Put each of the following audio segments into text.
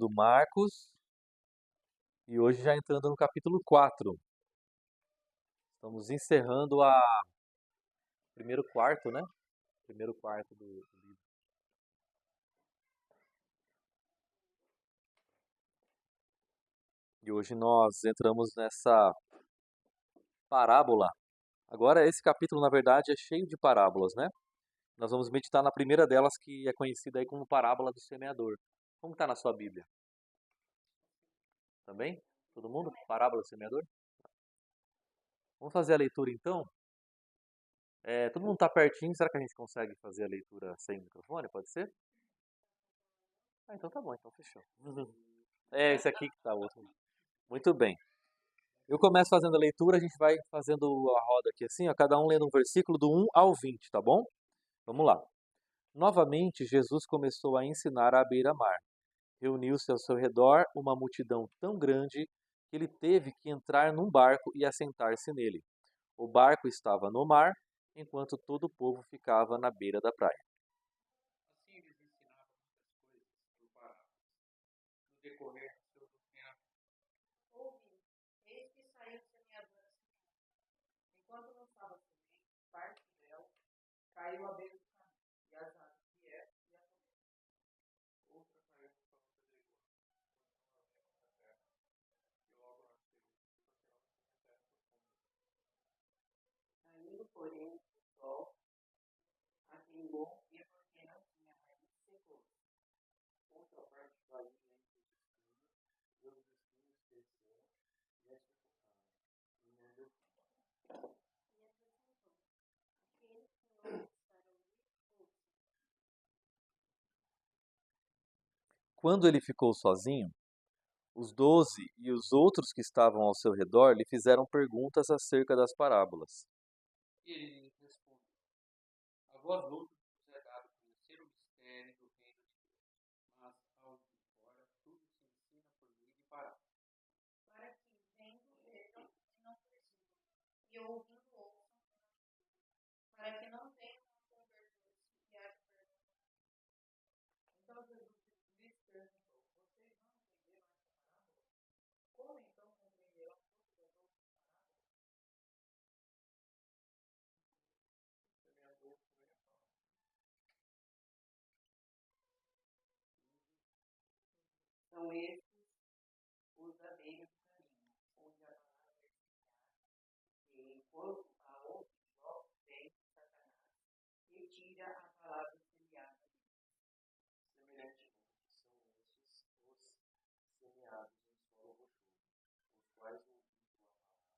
do Marcos e hoje já entrando no capítulo 4. Estamos encerrando o primeiro quarto, né? Primeiro quarto do livro. E hoje nós entramos nessa parábola. Agora, esse capítulo, na verdade, é cheio de parábolas, né? Nós vamos meditar na primeira delas, que é conhecida aí como parábola do semeador. Como está na sua Bíblia? Também? Todo mundo? Parábola do semeador? Vamos fazer a leitura então? Todo mundo está pertinho, será que a gente consegue fazer a leitura sem microfone? Pode ser? Então tá bom, então fechou. É esse aqui que tá o outro. Muito bem. Eu começo fazendo a leitura, a gente vai fazendo a roda aqui assim, ó, cada um lendo um versículo do 1 ao 20, tá bom? Vamos lá. Novamente, Jesus começou a ensinar à beira-mar. Reuniu-se ao seu redor uma multidão tão grande que ele teve que entrar num barco e assentar-se nele. O barco estava no mar, enquanto todo o povo ficava na beira da praia. Assim eles ensinavam muitas coisas por parábolas. No decorrer do seu treinamento, ouvi, eis que saiu o semeador a semear. Enquanto lançava a semente, parte dela caiu à beira do caminho, e as aves vieram e a comeram. Outra caiu no solo pedregoso, onde não havia muita terra, e logo nasceu, porque não tinha terra profunda. Saindo, porém, o sol a queimou, e porque não tinha raiz, secou-se. Outra parte caiu entre os espinhos, e os espinhos cresceram e a sufocaram, e não deu fruto. E acrescentou: aqueles que não precisaram ouvir, ouçam. Quando ele ficou sozinho, os 12 e os outros que estavam ao seu redor lhe fizeram perguntas acerca das parábolas. E ele lhes respondeu: a vós outros vos é dado conhecer o mistério do reino de Deus, mas aos de fora tudo se ensina por meio de parábolas. Para que, vendo, vejam e não percebam, e ouvindo, ouçam e não entendam, para que não venham a converter-se e haja perdão. Então Jesus lhes perguntou: vocês não entenderam esta parábola? Como então compreenderão todas as outras parábolas? O semeador foi a palavra. São estes os à beira do caminho, onde a palavra é semeada, e enquanto a outra volta vem Satanás e tira a palavra semeada deles. Semelhantemente, são estes os semeados em solo rochoso, os quais, ouvindo a palavra,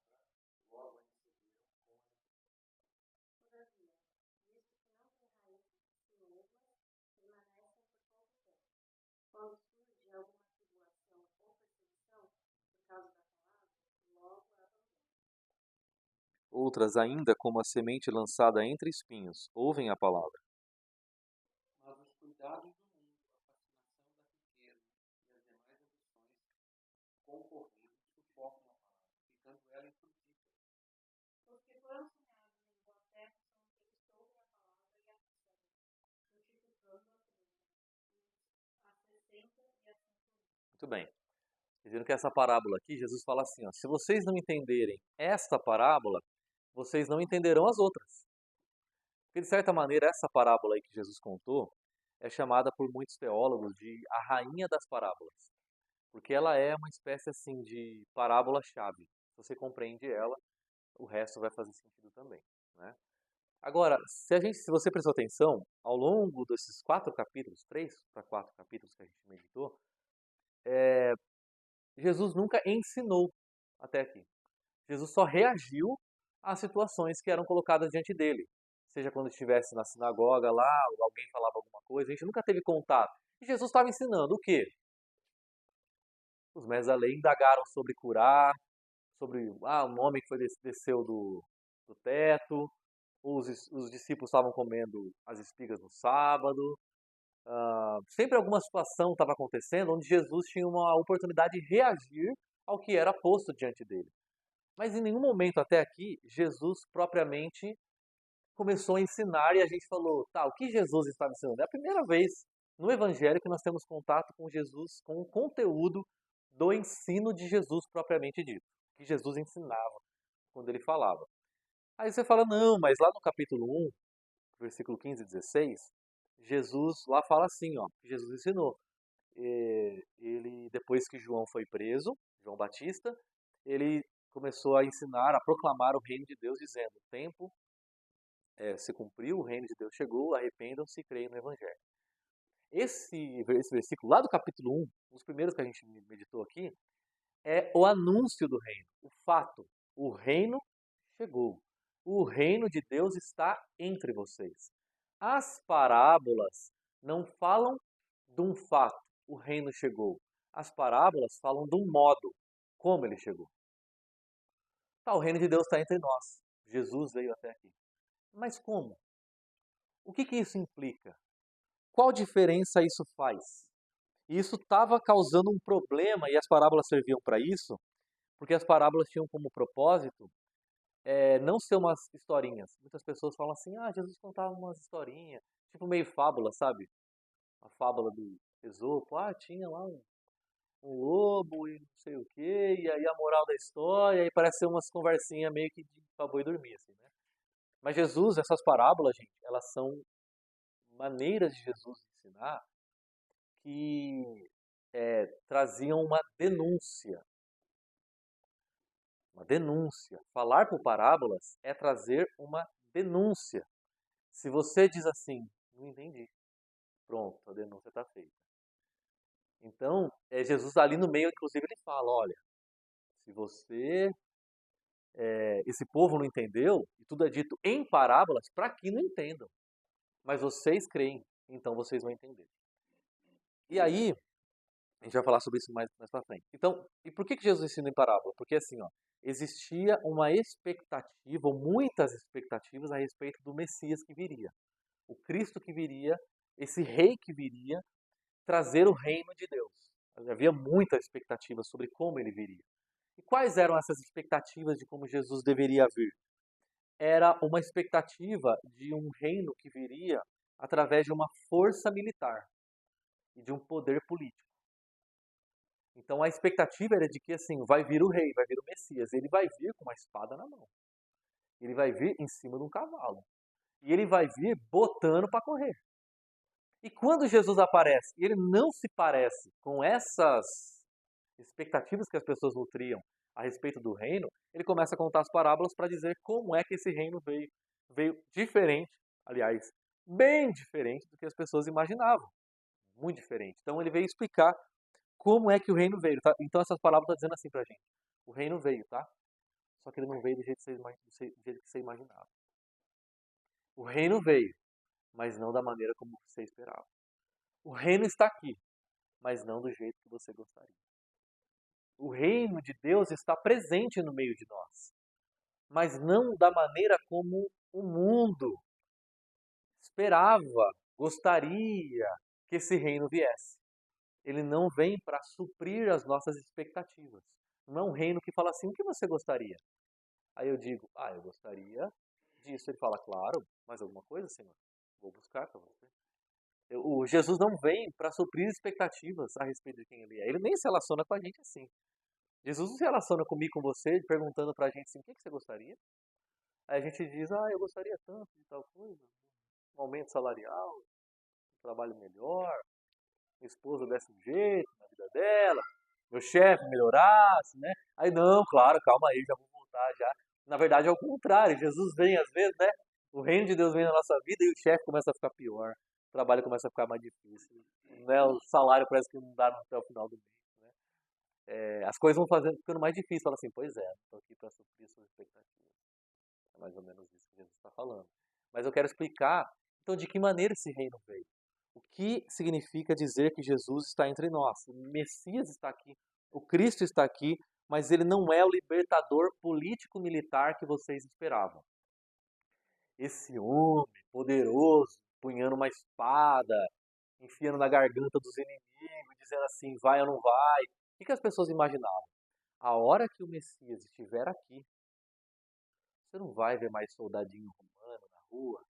logo a receberam com alegria. Todavia, visto que não têm raízes em si mesmas, permanecem por pouco tempo. Quando surge alguma tribulação ou perseguição por causa da palavra, logo a abandonam. Outras ainda, como a semente lançada entre espinhos, ouvem a palavra. Mas os cuidados do mundo, a fascinação da riqueza e as demais ambições concorridas sufocam a palavra, ficando ela infrutífera. Os que foram semeados em boa terra são aqueles que ouvem a palavra e a recebem, frutificando a 30, a 60 e a 100. Muito bem. Vocês viram que essa parábola aqui, Jesus fala assim, ó, se vocês não entenderem esta parábola, vocês não entenderão as outras. Porque, de certa maneira, essa parábola aí que Jesus contou é chamada por muitos teólogos de a rainha das parábolas. Porque ela é uma espécie assim de parábola-chave. Se você compreende ela, o resto vai fazer sentido também, né? Agora, se você prestou atenção, ao longo desses 4 capítulos, 3 para 4 capítulos que a gente meditou, Jesus nunca ensinou até aqui. Jesus só reagiu às situações que eram colocadas diante dele. Seja quando estivesse na sinagoga lá, ou alguém falava alguma coisa, a gente nunca teve contato. E Jesus estava ensinando o quê? Os mestres da lei indagaram sobre curar, sobre um homem que desceu do teto, os discípulos estavam comendo as espigas no sábado. Sempre alguma situação estava acontecendo onde Jesus tinha uma oportunidade de reagir ao que era posto diante dele. Mas em nenhum momento até aqui, Jesus propriamente começou a ensinar e a gente falou, tá, o que Jesus estava ensinando? É a primeira vez no Evangelho que nós temos contato com Jesus, com o conteúdo do ensino de Jesus propriamente dito, que Jesus ensinava quando ele falava. Aí você fala, não, mas lá no capítulo 1, versículo 15 e 16, Jesus lá fala assim, ó, que Jesus ensinou. Ele, depois que João foi preso, João Batista, ele começou a ensinar, a proclamar o reino de Deus, dizendo, o tempo se cumpriu, o reino de Deus chegou, arrependam-se e creiam no Evangelho. Esse versículo lá do capítulo 1, os primeiros que a gente meditou aqui, é o anúncio do reino, o fato, o reino chegou. O reino de Deus está entre vocês. As parábolas não falam de um fato, o reino chegou. As parábolas falam de um modo, como ele chegou. Tá, o reino de Deus está entre nós. Jesus veio até aqui. Mas como? O que isso implica? Qual diferença isso faz? Isso estava causando um problema e as parábolas serviam para isso, porque as parábolas tinham como propósito não ser umas historinhas. Muitas pessoas falam assim, Jesus contava umas historinhas, tipo meio fábula, sabe? A fábula do Esopo, tinha lá um lobo e não sei o quê, e aí a moral da história, e parece ser umas conversinhas meio que de pra boi dormir, assim, né? Mas Jesus, essas parábolas, gente, elas são maneiras de Jesus ensinar que traziam uma denúncia. Uma denúncia. Falar por parábolas é trazer uma denúncia. Se você diz assim, não entendi, pronto, a denúncia está feita. Então, Jesus ali no meio, inclusive, ele fala, olha, se esse povo não entendeu, e tudo é dito em parábolas, para que não entendam. Mas vocês creem, então vocês vão entender. E aí, a gente vai falar sobre isso mais para frente. Então, e por que Jesus ensina em parábola? Porque assim, ó, existia uma expectativa, ou muitas expectativas a respeito do Messias que viria. O Cristo que viria, esse rei que viria, trazer o reino de Deus. Havia muita expectativa sobre como ele viria. E quais eram essas expectativas de como Jesus deveria vir? Era uma expectativa de um reino que viria através de uma força militar e de um poder político. Então a expectativa era de que assim, vai vir o rei, vai vir o Messias, ele vai vir com uma espada na mão. Ele vai vir em cima de um cavalo. E ele vai vir botando para correr. E quando Jesus aparece, e ele não se parece com essas expectativas que as pessoas nutriam a respeito do reino, ele começa a contar as parábolas para dizer como é que esse reino veio. Veio diferente, aliás, bem diferente do que as pessoas imaginavam. Muito diferente. Então ele veio explicar como é que o reino veio. Tá? Então essas parábolas estão dizendo assim pra gente. O reino veio, tá? Só que ele não veio do jeito que você imaginava. O reino veio, mas não da maneira como você esperava. O reino está aqui, mas não do jeito que você gostaria. O reino de Deus está presente no meio de nós, mas não da maneira como o mundo esperava, gostaria que esse reino viesse. Ele não vem para suprir as nossas expectativas. Não é um reino que fala assim, o que você gostaria? Aí eu digo, eu gostaria disso. Ele fala, claro, mais alguma coisa, Senhor? Vou buscar para você. O Jesus não vem para suprir expectativas a respeito de quem ele é. Ele nem se relaciona com a gente assim. Jesus não se relaciona comigo, com você, perguntando pra gente assim, o que você gostaria? Aí a gente diz, eu gostaria tanto de tal coisa, um aumento salarial, um trabalho melhor, minha esposa desse um jeito na vida dela, meu chefe melhorasse, né? Aí não, claro, calma aí, já vou voltar já. Na verdade é o contrário, Jesus vem às vezes, né? O reino de Deus vem na nossa vida e o chefe começa a ficar pior, o trabalho começa a ficar mais difícil, né? O salário parece que não dá até o final do mês, né? As coisas vão ficando mais difíceis. Fala assim, pois é, estou aqui para suprir suas expectativas. É mais ou menos isso que Jesus está falando. Mas eu quero explicar, então, de que maneira esse reino veio. O que significa dizer que Jesus está entre nós? O Messias está aqui, o Cristo está aqui, mas ele não é o libertador político-militar que vocês esperavam. Esse homem poderoso, punhando uma espada, enfiando na garganta dos inimigos, dizendo assim, vai ou não vai. O que as pessoas imaginavam? A hora que o Messias estiver aqui, você não vai ver mais soldadinho romano na rua,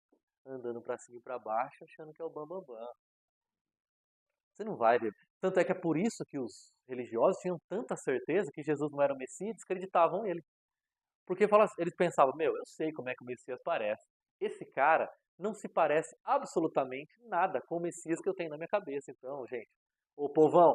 andando para cima e para baixo, achando que é o bambambam. Você não vai ver. Tanto é que é por isso que os religiosos tinham tanta certeza que Jesus não era o Messias e desacreditavam ele. Porque eles pensavam, meu, eu sei como é que o Messias parece. Esse cara não se parece absolutamente nada com o Messias que eu tenho na minha cabeça. Então, gente, ô povão,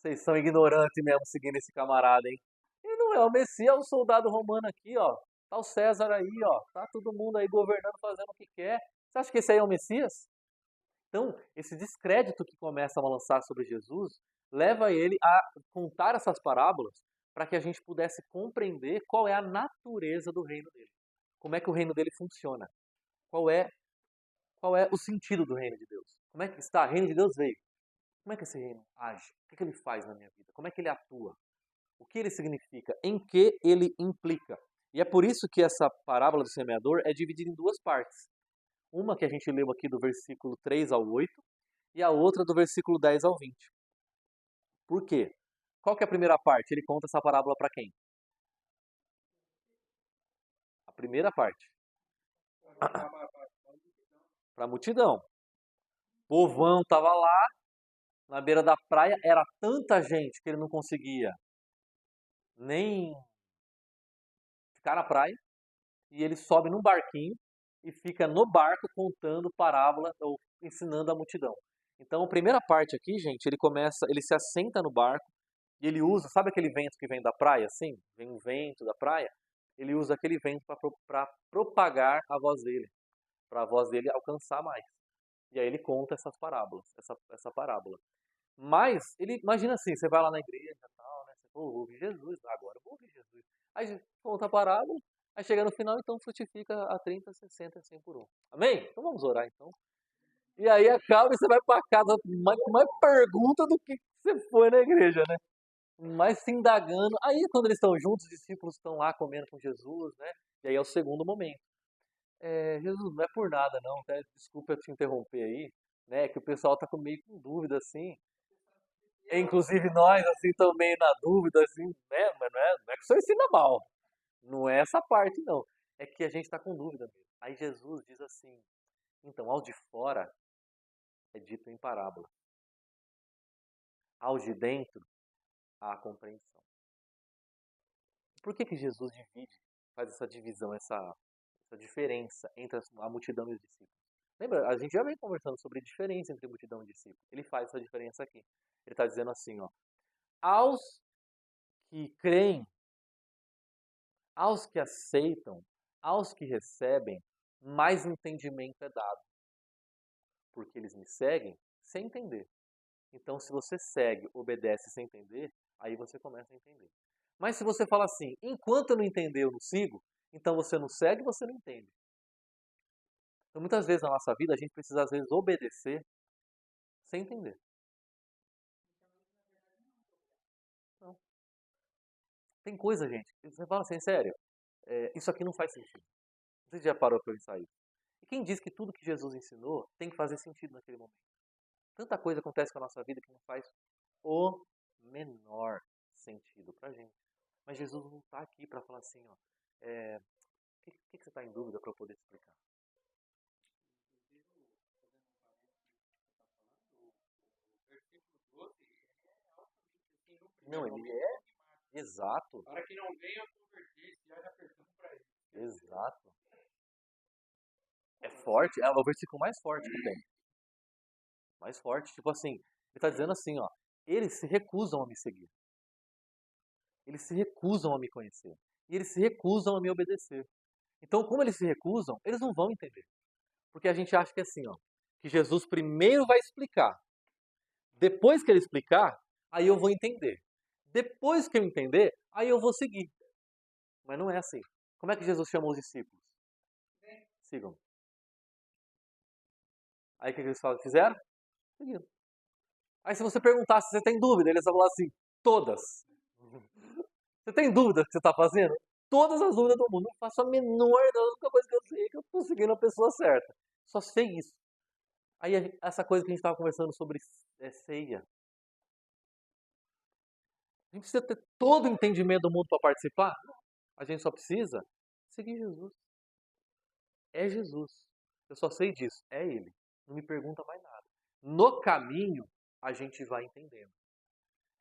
vocês são ignorantes mesmo seguindo esse camarada, hein? Ele não é o Messias, é o soldado romano aqui, ó. Tá o César aí, ó. Tá todo mundo aí governando, fazendo o que quer. Você acha que esse aí é o Messias? Então, esse descrédito que começam a lançar sobre Jesus leva ele a contar essas parábolas para que a gente pudesse compreender qual é a natureza do reino dele. Como é que o reino dele funciona? Qual é, qual é o sentido do reino de Deus? Como é que está? O reino de Deus veio. Como é que esse reino age? O que ele faz na minha vida? Como é que ele atua? O que ele significa? Em que ele implica? E é por isso que essa parábola do semeador é dividida em duas partes. Uma que a gente leu aqui do versículo 3 ao 8 e a outra do versículo 10 ao 20. Por quê? Qual que é a primeira parte? Ele conta essa parábola para quem? A primeira parte. Para a multidão. O povão estava lá, na beira da praia, era tanta gente que ele não conseguia nem ficar na praia, e ele sobe num barquinho e fica no barco contando parábola ou ensinando a multidão. Então, a primeira parte aqui, gente, ele se assenta no barco e ele usa, sabe aquele vento que vem da praia, assim? Vem um vento da praia. Ele usa aquele vento para propagar a voz dele, para a voz dele alcançar mais. E aí ele conta essas parábolas, essa parábola. Mas, ele imagina assim, você vai lá na igreja e tal, né? Você ouve Jesus, agora eu vou ouvir Jesus. Aí você conta a parábola, aí chega no final, então frutifica a 30, 60, 100 por um. Amém? Então vamos orar então. E aí acaba e você vai para casa mais pergunta do que você foi na igreja, né? Mais se indagando. Aí quando eles estão juntos, os discípulos estão lá comendo com Jesus, né? E aí é o segundo momento. Jesus, não é por nada não, tá? Desculpa eu te interromper aí, né? Que o pessoal tá meio com dúvida assim. Inclusive nós, assim, também na dúvida, assim, né? Mas não é que o senhor ensina mal. Não é essa parte, não. É que a gente está com dúvida mesmo. Aí Jesus diz assim, então, ao de fora é dito em parábola. Ao de dentro, há a compreensão. Por que Jesus divide, faz essa divisão, essa diferença entre a multidão e os discípulos? Lembra, a gente já vem conversando sobre diferença entre multidão e discípulo. Ele faz essa diferença aqui. Ele está dizendo assim, ó, aos que creem, aos que aceitam, aos que recebem, mais entendimento é dado. Porque eles me seguem sem entender. Então, se você segue, obedece sem entender, aí você começa a entender. Mas se você fala assim, enquanto eu não entender, eu não sigo, então você não segue, você não entende. Então, muitas vezes na nossa vida, a gente precisa, às vezes, obedecer sem entender. Não. Tem coisa, gente, que você fala assim, sério, isso aqui não faz sentido. Você já parou para pensar isso? E quem diz que tudo que Jesus ensinou tem que fazer sentido naquele momento? Tanta coisa acontece com a nossa vida que não faz o menor sentido pra gente. Mas Jesus não está aqui para falar assim, ó, que você está em dúvida para eu poder explicar? Não, ele é exato. Para que não venha converter, se já perdão para ele. Exato. É forte, é o versículo mais forte que tem. Mais forte, tipo assim, ele está dizendo assim, ó, eles se recusam a me seguir. Eles se recusam a me conhecer. E eles se recusam a me obedecer. Então, como eles se recusam, eles não vão entender. Porque a gente acha que é assim, ó, que Jesus primeiro vai explicar. Depois que ele explicar, aí eu vou entender. Depois que eu entender, aí eu vou seguir. Mas não é assim. Como é que Jesus chamou os discípulos? Sigam. Aí o que eles fizeram? Seguiram. Aí se você perguntar se você tem dúvida, eles vão falar assim, todas. Você tem dúvida do que você está fazendo? Todas as dúvidas do mundo. Não faço a menor da única coisa que eu sei é que eu estou seguindo a pessoa certa. Só sei isso. Aí essa coisa que a gente estava conversando sobre ceia. A gente precisa ter todo o entendimento do mundo para participar? A gente só precisa seguir Jesus. É Jesus. Eu só sei disso. É Ele. Não me pergunta mais nada. No caminho, a gente vai entendendo.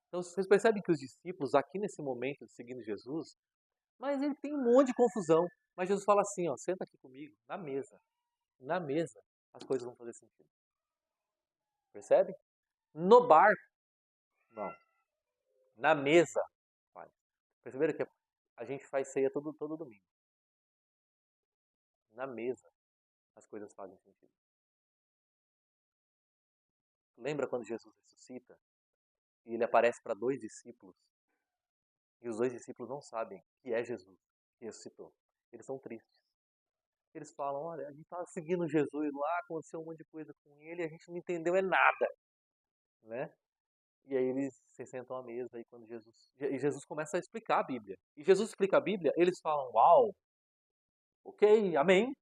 Então, vocês percebem que os discípulos, aqui nesse momento, seguindo Jesus, mas ele tem um monte de confusão. Mas Jesus fala assim, ó, senta aqui comigo, na mesa. Na mesa, as coisas vão fazer sentido. Percebe? No barco, não. Na mesa, faz. Perceberam que a gente faz ceia todo domingo. Na mesa, as coisas fazem sentido. Lembra quando Jesus ressuscita e ele aparece para 2 discípulos e os 2 discípulos não sabem que é Jesus que ressuscitou. Eles são tristes. Eles falam, olha, a gente estava seguindo Jesus lá, aconteceu um monte de coisa com ele e a gente não entendeu nada, né? E aí eles se sentam à mesa e quando Jesus começa a explicar a Bíblia. E Jesus explica a Bíblia, eles falam, uau, ok, amém.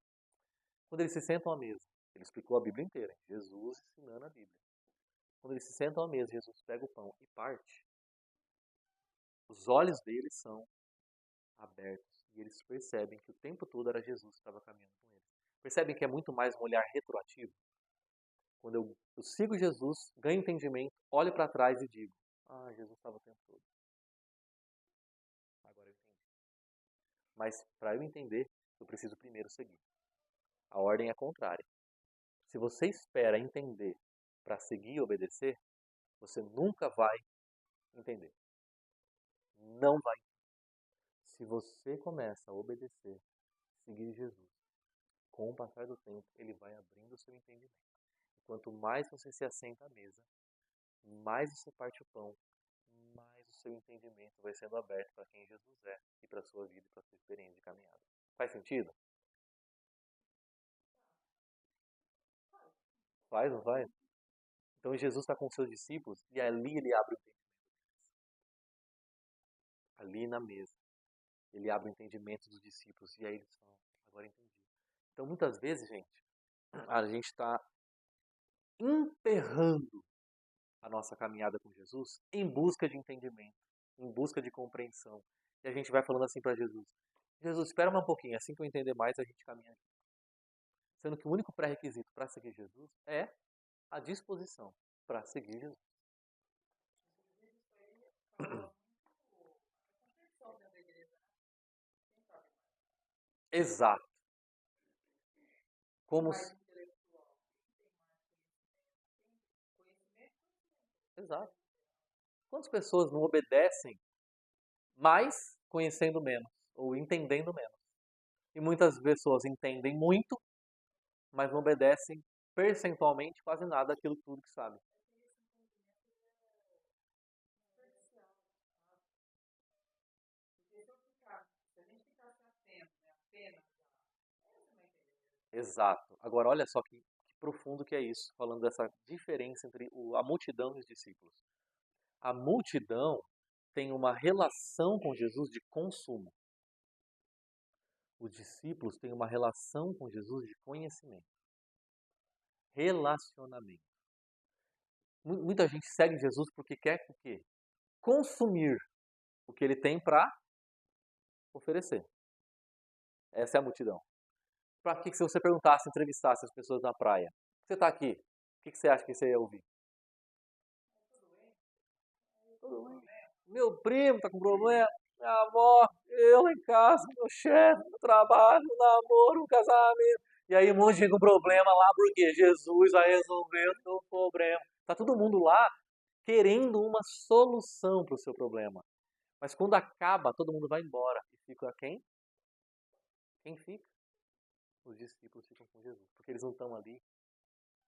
Quando eles se sentam à mesa, ele explicou a Bíblia inteira, Jesus ensinando a Bíblia. Quando eles se sentam à mesa, Jesus pega o pão e parte. Os olhos deles são abertos e eles percebem que o tempo todo era Jesus que estava caminhando com eles. Percebem que é muito mais um olhar retroativo? Quando eu sigo Jesus, ganho entendimento, olho para trás e digo, ah, Jesus estava o tempo todo. Agora eu entendi. Mas para eu entender, eu preciso primeiro seguir. A ordem é contrária. Se você espera entender para seguir e obedecer, você nunca vai entender. Não vai. Se você começa a obedecer, seguir Jesus, com o passar do tempo, ele vai abrindo o seu entendimento. E quanto mais você se assenta à mesa, mais você parte o pão, mais o seu entendimento vai sendo aberto para quem Jesus é e para a sua vida e para a sua experiência de caminhada. Faz sentido? Faz, não faz? Então Jesus está com os seus discípulos e ali ele abre o entendimento. Ali na mesa. Ele abre o entendimento dos discípulos e aí eles falam, agora entendi. Então muitas vezes, gente, a gente está emperrando a nossa caminhada com Jesus em busca de entendimento, em busca de compreensão. E a gente vai falando assim para Jesus, Jesus, espera um pouquinho, assim que eu entender mais a gente caminha. Sendo que o único pré-requisito para seguir Jesus é a disposição para seguir Jesus. Exato. Como se... Exato. Quantas pessoas não obedecem mais conhecendo menos ou entendendo menos? E muitas pessoas entendem muito, mas não obedecem percentualmente quase nada daquilo tudo que sabem. Exato. Agora olha só que profundo que é isso, falando dessa diferença entre a multidão e os discípulos. A multidão tem uma relação com Jesus de consumo. Os discípulos têm uma relação com Jesus de conhecimento. Relacionamento. Muita gente segue Jesus porque quer o quê? Consumir o que ele tem para oferecer. Essa é a multidão. Para que se você perguntasse, entrevistasse as pessoas na praia, você está aqui, o que você acha que você ia ouvir? Tudo bem. Meu primo está com problema, minha avó, eu em casa, meu chefe, meu trabalho, meu namoro, um casamento. E aí um monte de gente com problema lá, porque Jesus vai resolver o seu problema. Está todo mundo lá querendo uma solução para o seu problema. Mas quando acaba, todo mundo vai embora. E fica quem? Quem fica? Os discípulos ficam com Jesus. Porque eles não estão ali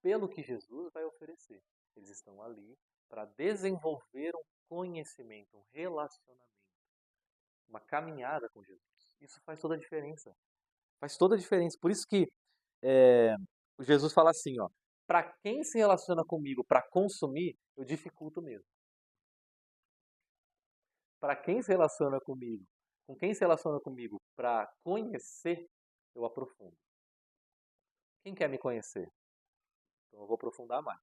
pelo que Jesus vai oferecer. Eles estão ali para desenvolver um conhecimento, um relacionamento, uma caminhada com Jesus. Isso faz toda a diferença. Faz toda a diferença. Por isso que o Jesus fala assim, ó, para quem se relaciona comigo para consumir, eu dificulto mesmo. Para quem se relaciona comigo, com quem se relaciona comigo para conhecer, eu aprofundo. Quem quer me conhecer? Então eu vou aprofundar mais.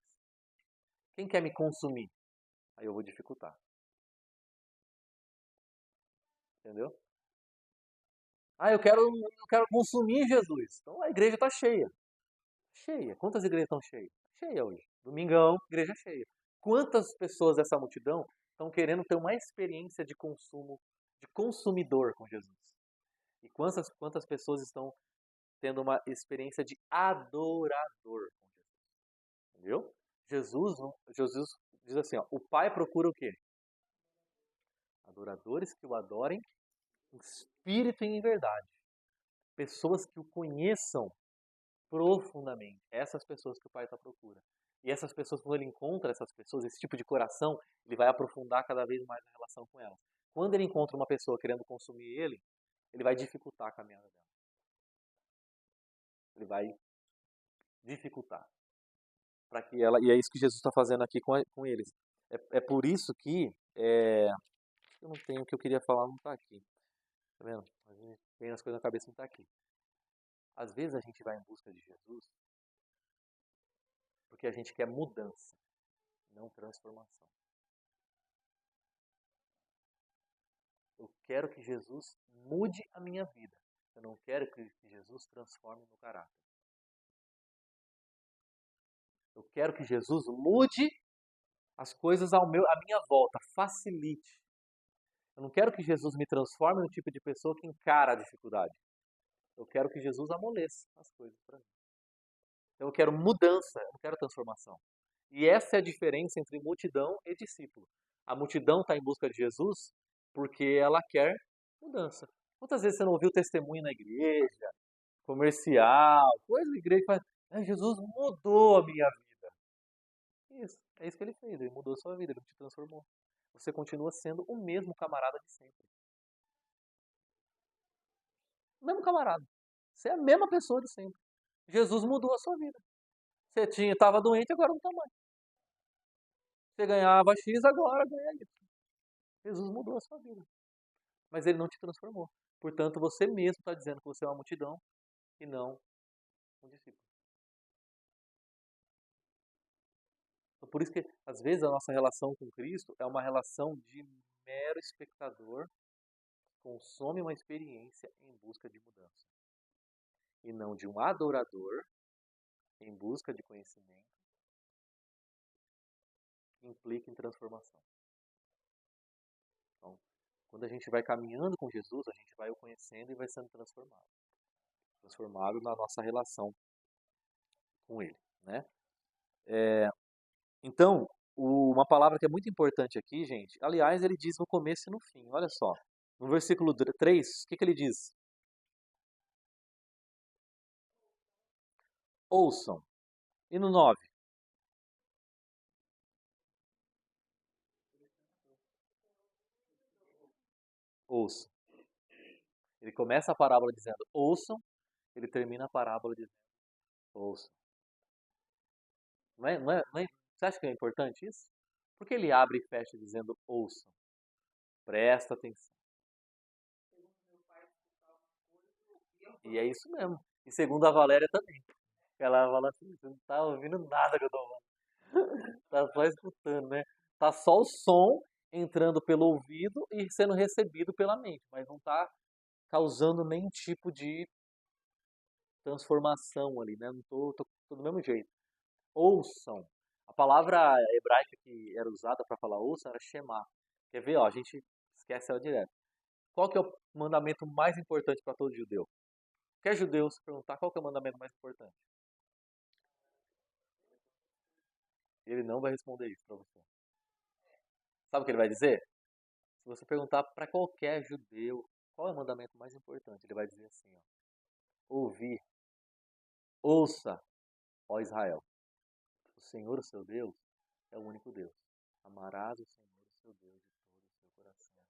Quem quer me consumir? Aí eu vou dificultar. Entendeu? Ah, eu quero consumir Jesus. Então a igreja está cheia. Cheia. Quantas igrejas estão cheias? Cheia hoje. Domingão, igreja cheia. Quantas pessoas dessa multidão estão querendo ter uma experiência de consumo, de consumidor com Jesus? E quantas pessoas estão tendo uma experiência de adorador com Jesus? Entendeu? Jesus diz assim, ó, o Pai procura o quê? Adoradores que o adorem em espírito e em verdade. Pessoas que o conheçam profundamente. Essas pessoas que o Pai está procurando. E essas pessoas, quando ele encontra essas pessoas, esse tipo de coração, ele vai aprofundar cada vez mais a relação com elas. Quando ele encontra uma pessoa querendo consumir ele vai dificultar a caminhada dela. Ele vai dificultar. Para que ela, e é isso que Jesus está fazendo aqui com eles. É por isso que eu não tenho o que eu queria falar, não está aqui. Tá vendo? A gente tem as coisas na cabeça, não está aqui. Às vezes a gente vai em busca de Jesus porque a gente quer mudança, não transformação. Eu quero que Jesus mude a minha vida. Eu não quero que Jesus transforme o meu caráter. Eu quero que Jesus mude as coisas à minha volta, facilite. Eu não quero que Jesus me transforme no tipo de pessoa que encara a dificuldade. Eu quero que Jesus amoleça as coisas para mim. Então eu quero mudança, eu não quero transformação. E essa é a diferença entre multidão e discípulo. A multidão está em busca de Jesus porque ela quer mudança. Quantas vezes você não ouviu testemunho na igreja, comercial, coisa da igreja que fala, Jesus mudou a minha vida. Isso, é isso que ele fez, ele mudou a sua vida, ele te transformou. Você continua sendo o mesmo camarada de sempre. O mesmo camarada. Você é a mesma pessoa de sempre. Jesus mudou a sua vida. Você estava doente, agora não está mais. Você ganhava X, agora ganha Y. Jesus mudou a sua vida. Mas ele não te transformou. Portanto, você mesmo está dizendo que você é uma multidão e não um discípulo. Então, por isso que, às vezes, a nossa relação com Cristo é uma relação de mero espectador que consome uma experiência em busca de mudança. E não de um adorador em busca de conhecimento que implica em transformação. Então, quando a gente vai caminhando com Jesus, a gente vai o conhecendo e vai sendo transformado. Transformado na nossa relação com Ele, né? Então, uma palavra que é muito importante aqui, gente, aliás, ele diz no começo e no fim, olha só. No versículo 3, o que ele diz? Ouçam. E no 9? Ouçam. Ele começa a parábola dizendo ouçam, ele termina a parábola dizendo ouçam. Você acha que é importante isso? Por que ele abre e fecha dizendo ouçam? Presta atenção. E é isso mesmo. E segundo a Valéria também. Ela fala assim, você não tá ouvindo nada que eu tô falando. Tá só escutando, né? Tá só o som entrando pelo ouvido e sendo recebido pela mente, mas não tá causando nenhum tipo de transformação ali, né? Não tô do mesmo jeito. Ouçam. A palavra hebraica que era usada para falar ouçam era shema. Quer ver? Ó, a gente esquece ela direto. Qual que é o mandamento mais importante para todo judeu? Qualquer judeu se perguntar qual que é o mandamento mais importante, ele não vai responder isso para você. Sabe o que ele vai dizer? Se você perguntar para qualquer judeu qual é o mandamento mais importante, ele vai dizer assim, ó, ouvir, ouça, ó Israel, o Senhor, o seu Deus, é o único Deus. Amarás o Senhor, o seu Deus, de todo o seu coração.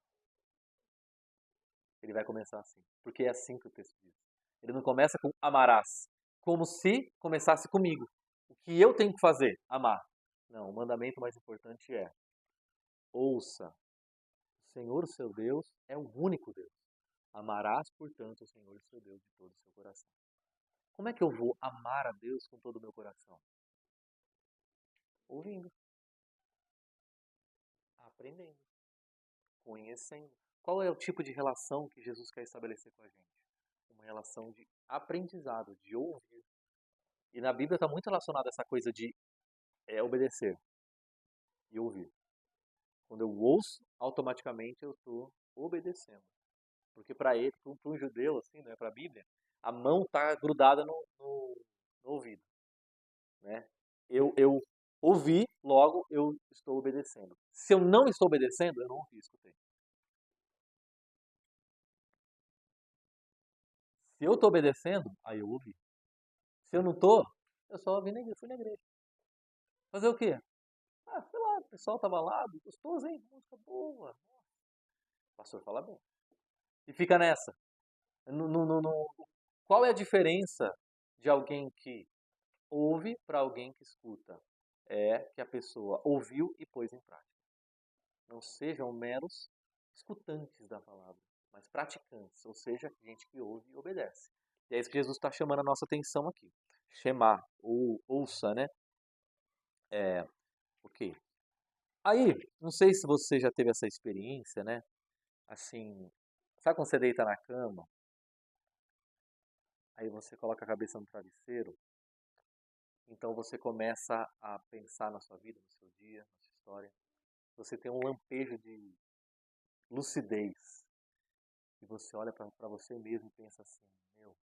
Ele vai começar assim, porque é assim que o texto diz. Ele não começa com amarás, como se começasse comigo. O que eu tenho que fazer? Amar. Não, o mandamento mais importante é ouça, o Senhor, o seu Deus, é o único Deus. Amarás, portanto, o Senhor, o seu Deus, de todo o seu coração. Como é que eu vou amar a Deus com todo o meu coração? Ouvindo, aprendendo, conhecendo. Qual é o tipo de relação que Jesus quer estabelecer com a gente? Uma relação de aprendizado, de ouvir. E na Bíblia está muito relacionada essa coisa de é obedecer e ouvir. Quando eu ouço, automaticamente eu estou obedecendo. Porque para ele, para um judeu, assim, né, para a Bíblia, a mão está grudada no ouvido. Né? Eu ouvi, logo eu estou obedecendo. Se eu não estou obedecendo, eu não ouvi, escutei. Se eu estou obedecendo, aí eu ouvi. Se eu não estou, eu só vim na igreja, fui na igreja. Fazer o quê? Ah, sei lá, o pessoal estava lá, gostoso, hein? Música boa. O pastor fala bem. E fica nessa. Qual é a diferença de alguém que ouve para alguém que escuta? É que a pessoa ouviu e pôs em prática. Não sejam meros escutantes da palavra, mas praticantes, ou seja, gente que ouve e obedece. E é isso que Jesus está chamando a nossa atenção aqui. Shema, ou ouça, né? Ok. Aí, não sei se você já teve essa experiência, né? Assim, sabe quando você deita na cama, aí você coloca a cabeça no travesseiro, então você começa a pensar na sua vida, no seu dia, na sua história. Você tem um lampejo de lucidez. E você olha para você mesmo e pensa assim, meu,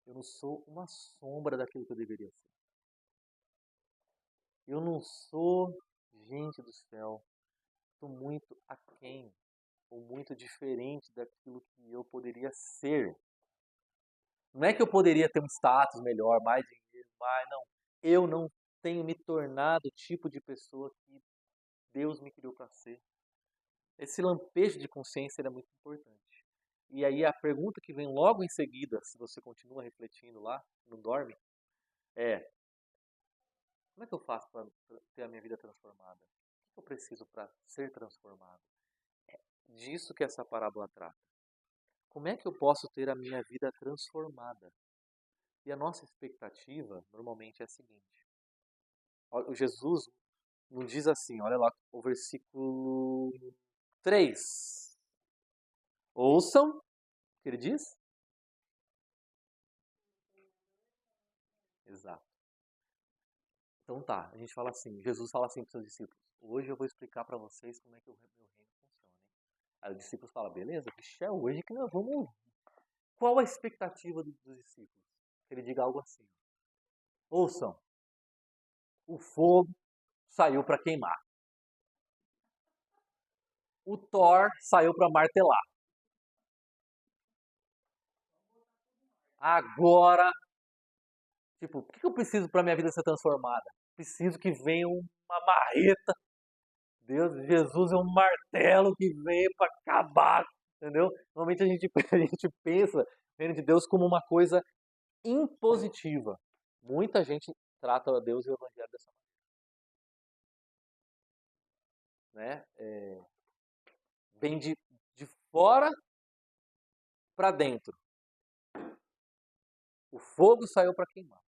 eu não sou uma sombra daquilo que eu deveria ser. Eu não sou, gente do céu, estou muito aquém, ou muito diferente daquilo que eu poderia ser. Não é que eu poderia ter um status melhor, mais dinheiro, mais, não. Eu não tenho me tornado o tipo de pessoa que Deus me criou para ser. Esse lampejo de consciência é muito importante. E aí a pergunta que vem logo em seguida, se você continua refletindo lá, não dorme, é: como é que eu faço para ter a minha vida transformada? O que eu preciso para ser transformado? É disso que essa parábola trata. Como é que eu posso ter a minha vida transformada? E a nossa expectativa normalmente é a seguinte: o Jesus nos diz assim, olha lá o versículo 3. Ouçam, o que ele diz? Exato. Então tá, a gente fala assim, Jesus fala assim para os seus discípulos: hoje eu vou explicar para vocês como é que o meu reino funciona. Hein? Aí os discípulos falam: beleza, bicho, é hoje que nós vamos ouvir. Qual a expectativa dos discípulos? Que ele diga algo assim: ouçam, o fogo saiu para queimar, o Thor saiu para martelar. Agora, tipo, o que eu preciso para minha vida ser transformada? Preciso que venha uma marreta. Deus, Jesus é um martelo que veio para acabar, entendeu? Normalmente a gente, a gente pensa o reino de Deus como uma coisa impositiva. Muita gente trata a Deus e o Evangelho dessa maneira, né? Vem de fora para dentro. O fogo saiu para queimar.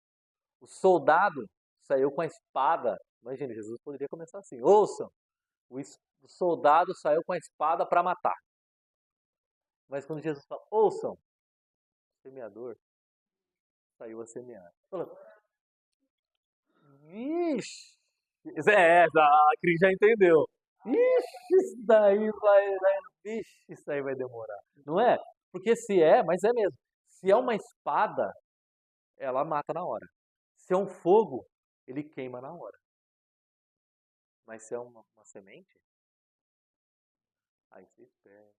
O soldado saiu com a espada. Imagina, Jesus poderia começar assim: ouçam, o soldado saiu com a espada para matar. Mas quando Jesus fala: ouçam, o semeador saiu a semear. Fala, vixe, a Cris já entendeu. Ixi, isso aí vai demorar. Não é? Porque se é, mas é mesmo. Se é uma espada, ela mata na hora. Se é um fogo, ele queima na hora. Mas se é uma semente, aí você espera,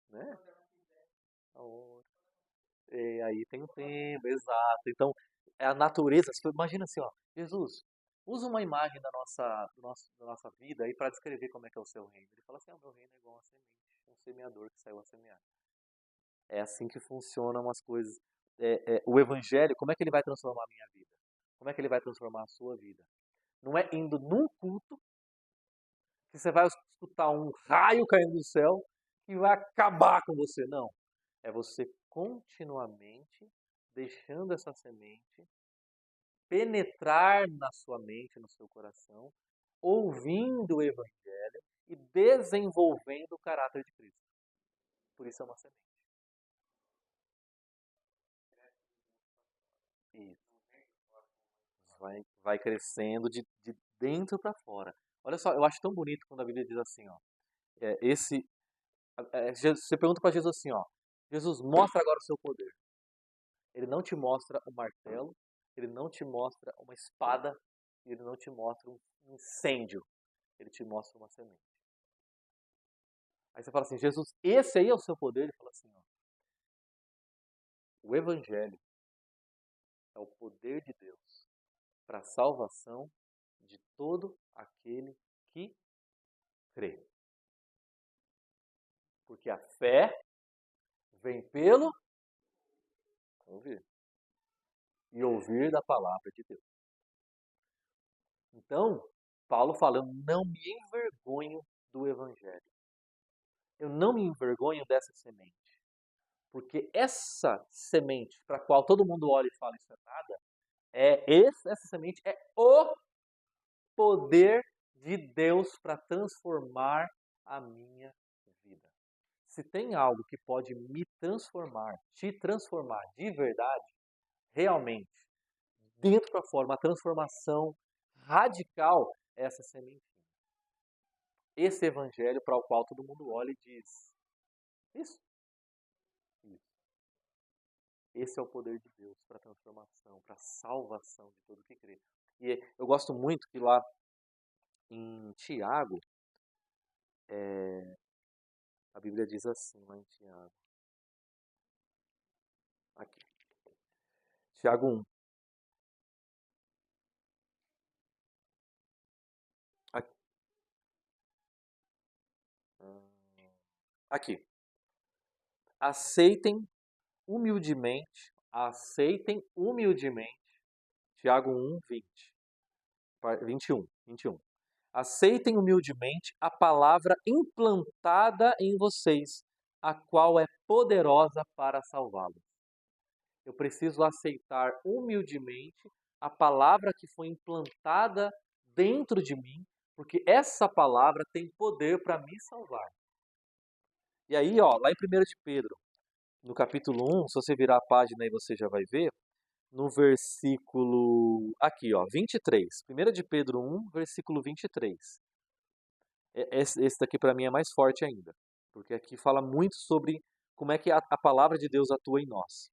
né? A hora. E aí tem um tempo, exato. Então, é a natureza. Imagina assim, ó, Jesus, usa uma imagem da nossa vida aí para descrever como é que é o seu reino. Ele fala assim, o meu reino é igual a uma semente, um semeador que saiu a semear. É assim que funcionam as coisas. O evangelho, como é que ele vai transformar a minha vida? Como é que ele vai transformar a sua vida? Não é indo num culto que você vai escutar um raio caindo do céu que vai acabar com você. Não. É você continuamente deixando essa semente penetrar na sua mente, no seu coração, ouvindo o Evangelho e desenvolvendo o caráter de Cristo. Por isso é uma semente. Isso. vai crescendo de dentro para fora. Olha só, eu acho tão bonito quando a Bíblia diz assim, ó, você pergunta para Jesus assim, ó, Jesus, mostra agora o seu poder. Ele não te mostra um martelo, ele não te mostra uma espada, ele não te mostra um incêndio, ele te mostra uma semente. Aí você fala assim, Jesus, esse aí é o seu poder? Ele fala assim, ó, o Evangelho é o poder de Deus para a salvação de todo aquele que crê. Porque a fé vem pelo ouvir e ouvir da palavra de Deus. Então, Paulo fala, eu não me envergonho do Evangelho. Eu não me envergonho dessa semente. Porque essa semente, para a qual todo mundo olha e fala isso é nada, essa semente é o poder de Deus para transformar a minha vida. Se tem algo que pode me transformar, te transformar de verdade, realmente, dentro para fora, uma transformação radical, é essa sementinha. Esse evangelho para o qual todo mundo olha e diz: Isso. Esse é o poder de Deus para a transformação, para a salvação de todo que crê. E eu gosto muito que lá em Tiago, a Bíblia diz assim, lá em Tiago. Aqui. Tiago 1. Aqui. Aqui. Aceitem humildemente, Tiago 1, 21. Aceitem humildemente a palavra implantada em vocês, a qual é poderosa para salvá-los. Eu preciso aceitar humildemente a palavra que foi implantada dentro de mim, porque essa palavra tem poder para me salvar. E aí, ó, lá em 1 de Pedro, no capítulo 1, se você virar a página aí você já vai ver, no versículo, aqui ó, 23, 1 de Pedro 1, versículo 23. Esse daqui para mim é mais forte ainda, porque aqui fala muito sobre como é que a palavra de Deus atua em nós.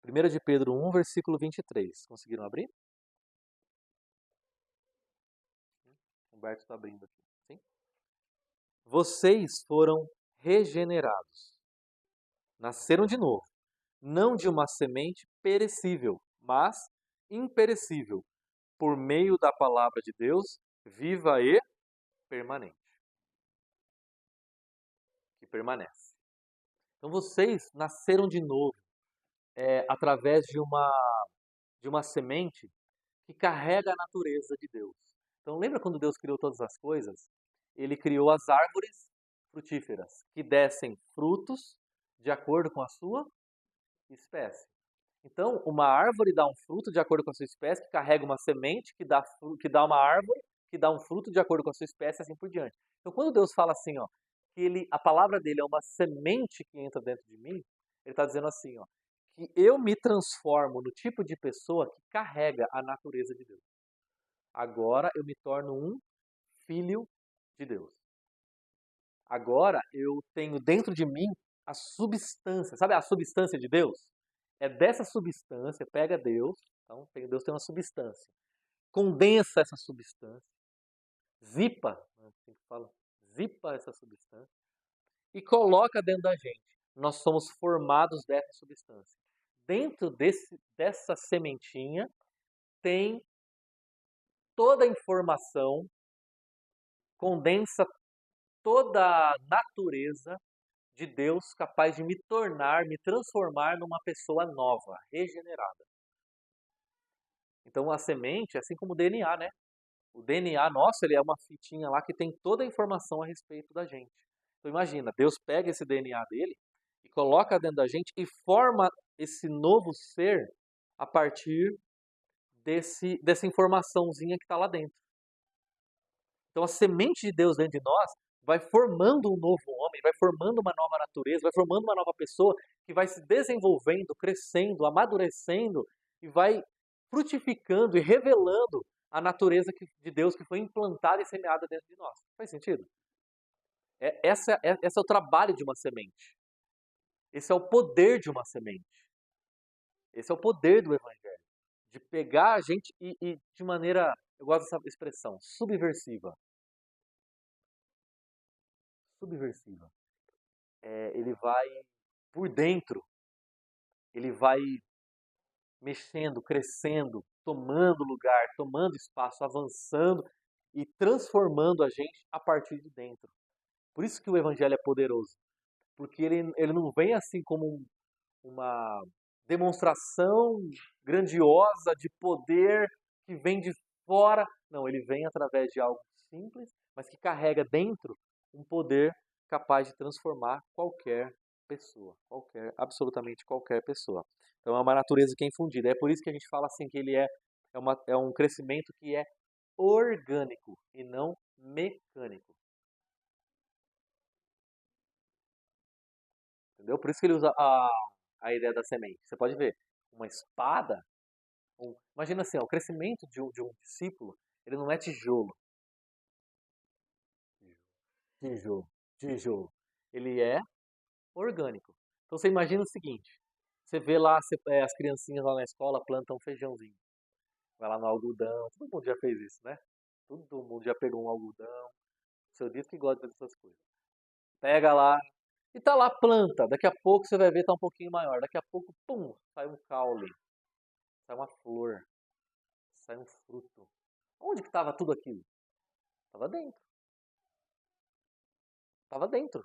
1 de Pedro 1, versículo 23. Conseguiram abrir? Humberto está abrindo aqui. Sim? Vocês foram regenerados. Nasceram de novo. Não de uma semente perecível, mas imperecível, por meio da palavra de Deus, viva e permanente. Que permanece. Então vocês nasceram de novo através de uma semente que carrega a natureza de Deus. Então lembra quando Deus criou todas as coisas? Ele criou as árvores frutíferas, que dessem frutos de acordo com a sua espécie. Então, uma árvore dá um fruto de acordo com a sua espécie, que carrega uma semente, que dá uma árvore, que dá um fruto de acordo com a sua espécie, e assim por diante. Então, quando Deus fala assim, ó, que a palavra dele é uma semente que entra dentro de mim, ele está dizendo assim, ó, que eu me transformo no tipo de pessoa que carrega a natureza de Deus. Agora eu me torno um filho de Deus. Agora eu tenho dentro de mim a substância, sabe a substância de Deus? É dessa substância, pega Deus, então Deus tem uma substância, condensa essa substância, zipa, assim que fala, zipa essa substância e coloca dentro da gente. Nós somos formados dessa substância. Dentro dessa sementinha tem toda a informação, condensa toda a natureza de Deus capaz de me transformar numa pessoa nova, regenerada. Então a semente, assim como o DNA, né? O DNA nosso, ele é uma fitinha lá que tem toda a informação a respeito da gente. Então imagina, Deus pega esse DNA dele e coloca dentro da gente e forma esse novo ser a partir dessa informaçãozinha que está lá dentro. Então a semente de Deus dentro de nós vai formando um novo homem, vai formando uma nova natureza, vai formando uma nova pessoa que vai se desenvolvendo, crescendo, amadurecendo e vai frutificando e revelando a natureza de Deus que foi implantada e semeada dentro de nós. Faz sentido? Esse é o trabalho de uma semente. Esse é o poder de uma semente. Esse é o poder do Evangelho. De pegar a gente e de maneira, eu gosto dessa expressão, subversiva. Subversiva. Ele vai por dentro, ele vai mexendo, crescendo, tomando lugar, tomando espaço, avançando e transformando a gente a partir de dentro. Por isso que o Evangelho é poderoso. Porque ele não vem assim como uma demonstração grandiosa de poder que vem de fora. Não, ele vem através de algo simples, mas que carrega dentro um poder capaz de transformar qualquer pessoa, absolutamente qualquer pessoa. Então é uma natureza que é infundida. É por isso que a gente fala assim que ele é um crescimento que é orgânico e não mecânico. Entendeu? Por isso que ele usa a ideia da semente. Você pode ver, uma espada, imagina assim, ó, o crescimento de um discípulo, ele não é tijolo, tijolo, tijolo. Ele é orgânico. Então você imagina o seguinte, você vê lá, as criancinhas lá na escola plantam feijãozinho. Vai lá no algodão, todo mundo já fez isso, né? Todo mundo já pegou um algodão. O seu dito que gosta dessas coisas. Pega lá e tá lá a planta. Daqui a pouco você vai ver tá um pouquinho maior. Daqui a pouco, pum, sai um caule, sai uma flor, sai um fruto. Onde que estava tudo aquilo? Estava dentro. Estava dentro.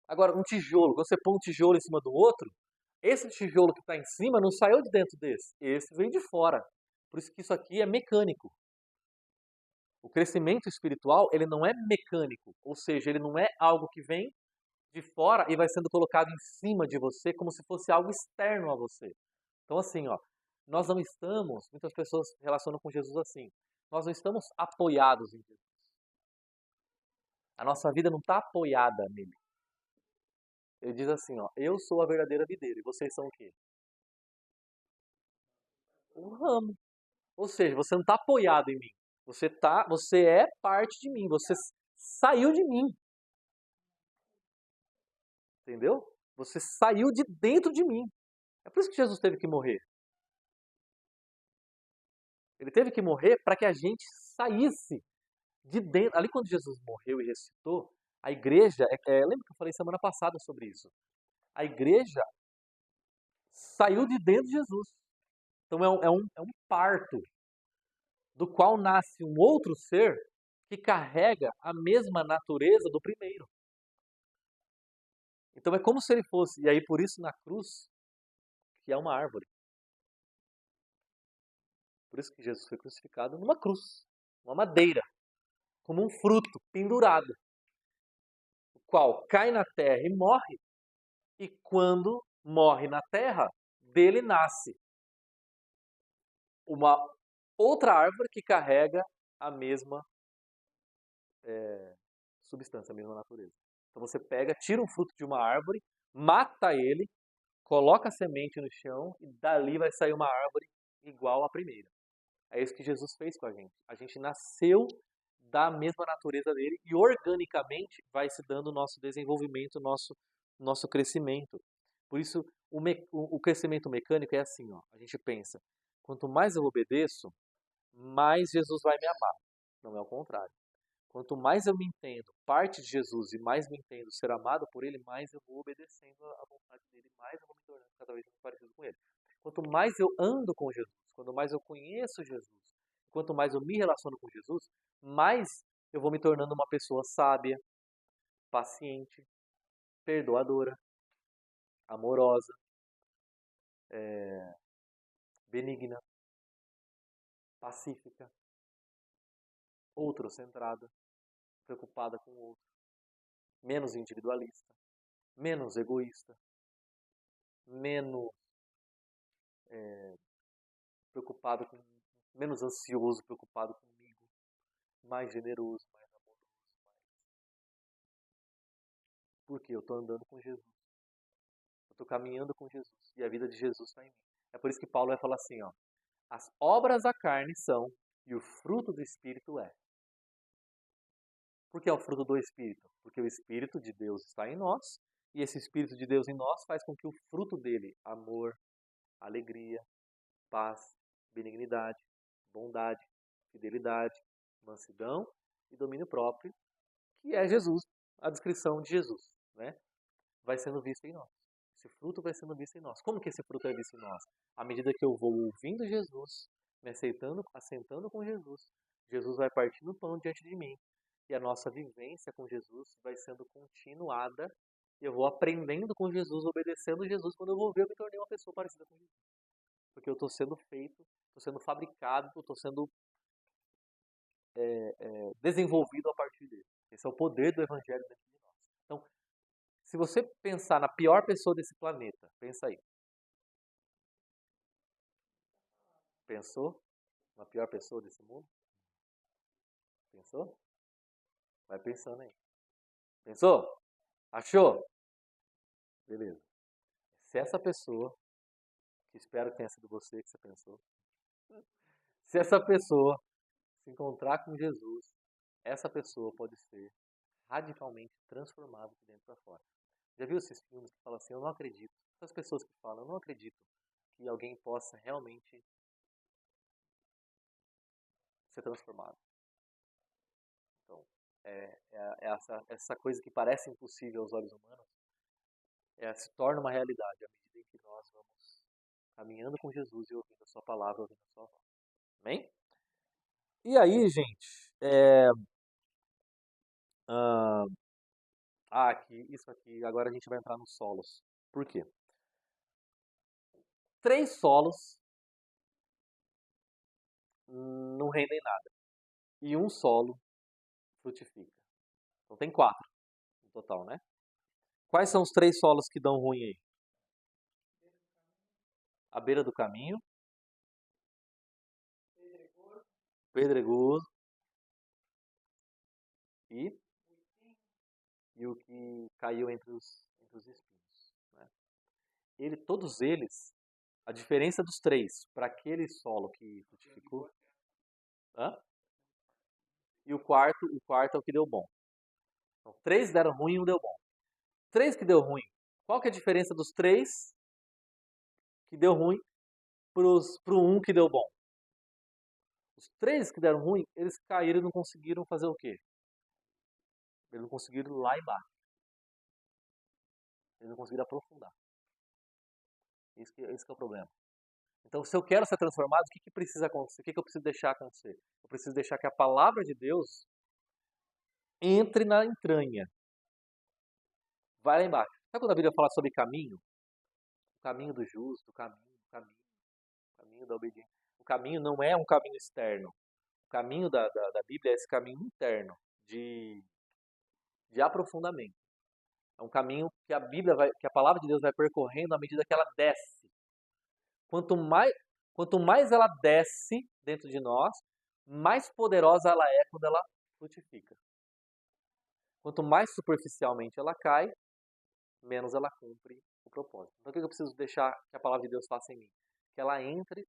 Agora, um tijolo, quando você põe um tijolo em cima do outro, esse tijolo que está em cima não saiu de dentro desse. Esse veio de fora. Por isso que isso aqui é mecânico. O crescimento espiritual, ele não é mecânico. Ou seja, ele não é algo que vem de fora e vai sendo colocado em cima de você como se fosse algo externo a você. Então, assim, ó, nós não estamos, muitas pessoas relacionam com Jesus assim, nós não estamos apoiados em Jesus. A nossa vida não está apoiada nele. Ele diz assim, ó, eu sou a verdadeira videira e vocês são o quê? O ramo. Ou seja, você não está apoiado em mim. Você é parte de mim, você saiu de mim. Entendeu? Você saiu de dentro de mim. É por isso que Jesus teve que morrer. Ele teve que morrer para que a gente saísse de dentro. Ali quando Jesus morreu e ressuscitou, a igreja, lembra que eu falei semana passada sobre isso? A igreja saiu de dentro de Jesus. Então é um parto do qual nasce um outro ser que carrega a mesma natureza do primeiro. Então é como se ele fosse, e aí por isso na cruz, que é uma árvore. Por isso que Jesus foi crucificado numa cruz, uma madeira, como um fruto pendurado, o qual cai na terra e morre, e quando morre na terra, dele nasce uma outra árvore que carrega a mesma substância, a mesma natureza. Então você pega, tira um fruto de uma árvore, mata ele, coloca a semente no chão e dali vai sair uma árvore igual à primeira. É isso que Jesus fez com a gente. A gente nasceu da mesma natureza dele e organicamente vai se dando o nosso desenvolvimento, o nosso crescimento. Por isso, o crescimento mecânico é assim, ó. A gente pensa, quanto mais eu obedeço, mais Jesus vai me amar. Não é o contrário. Quanto mais eu me entendo parte de Jesus e mais me entendo ser amado por Ele, mais eu vou obedecendo à vontade dele, mais eu vou me tornando cada vez mais parecido com Ele. Quanto mais eu ando com Jesus, quanto mais eu conheço Jesus, quanto mais eu me relaciono com Jesus, mais eu vou me tornando uma pessoa sábia, paciente, perdoadora, amorosa, benigna, pacífica, outrocentrada, preocupada com o outro, menos individualista, menos egoísta, menos preocupado com, menos ansioso, preocupado comigo, mais generoso, mais amoroso, porque eu estou andando com Jesus, eu estou caminhando com Jesus e a vida de Jesus está em mim. É por isso que Paulo vai falar assim, ó, As obras da carne são e o fruto do Espírito é. Por que é o fruto do Espírito? Porque o Espírito de Deus está em nós e esse Espírito de Deus em nós faz com que o fruto dele, amor, alegria, paz, benignidade, bondade, fidelidade, mansidão e domínio próprio, que é Jesus, a descrição de Jesus, né? Vai sendo visto em nós. Esse fruto vai sendo visto em nós. Como que esse fruto é visto em nós? À medida que eu vou ouvindo Jesus, me aceitando, assentando com Jesus, Jesus vai partindo o pão diante de mim. E a nossa vivência com Jesus vai sendo continuada. E eu vou aprendendo com Jesus, obedecendo Jesus. Quando eu vou ver, eu me tornei uma pessoa parecida com Jesus. Porque eu estou sendo feito, estou sendo fabricado, estou sendo desenvolvido a partir dele. Esse é o poder do Evangelho dentro de nós. Então, se você pensar na pior pessoa desse planeta, pensa aí. Pensou na pior pessoa desse mundo? Pensou? Vai pensando aí. Pensou? Achou? Beleza. Se essa pessoa, que espero que tenha sido você que você pensou, se essa pessoa se encontrar com Jesus, essa pessoa pode ser radicalmente transformada de dentro para fora. Já viu esses filmes que falam assim, eu não acredito? Essas pessoas que falam, eu não acredito que alguém possa realmente ser transformado. Então, essa coisa que parece impossível aos olhos humanos, se torna uma realidade à medida em que nós vamos caminhando com Jesus e ouvindo a sua palavra, ouvindo a sua voz. Amém? E aí, gente, isso aqui, agora a gente vai entrar nos solos. Por quê? 3 solos não rendem nada. E um solo frutifica. Então tem 4 no total, né? Quais são os 3 solos que dão ruim aí? À beira do caminho, pedregoso e o que caiu entre os espinhos. Né? Todos eles, a diferença dos 3 para aquele solo que frutificou, e o quarto é o que deu bom. Então, 3 deram ruim e um deu bom. 3 que deu ruim, qual que é a diferença dos 3 que deu ruim para o 1 que deu bom? Os 3 que deram ruim, eles caíram e não conseguiram fazer o quê? Eles não conseguiram ir lá embaixo. Eles não conseguiram aprofundar. Esse que é o problema. Então, se eu quero ser transformado, o que precisa acontecer? O que eu preciso deixar acontecer? Eu preciso deixar que a palavra de Deus entre na entranha. Vai lá embaixo. Sabe quando a Bíblia fala sobre caminho? O caminho do justo, o caminho da obediência. O caminho não é um caminho externo. O caminho da Bíblia é esse caminho interno de aprofundamento. É um caminho que que a palavra de Deus vai percorrendo à medida que ela desce. Quanto mais ela desce dentro de nós, mais poderosa ela é quando ela frutifica. Quanto mais superficialmente ela cai, menos ela cumpre o propósito. Então o que eu preciso deixar que a palavra de Deus faça em mim? Que ela entre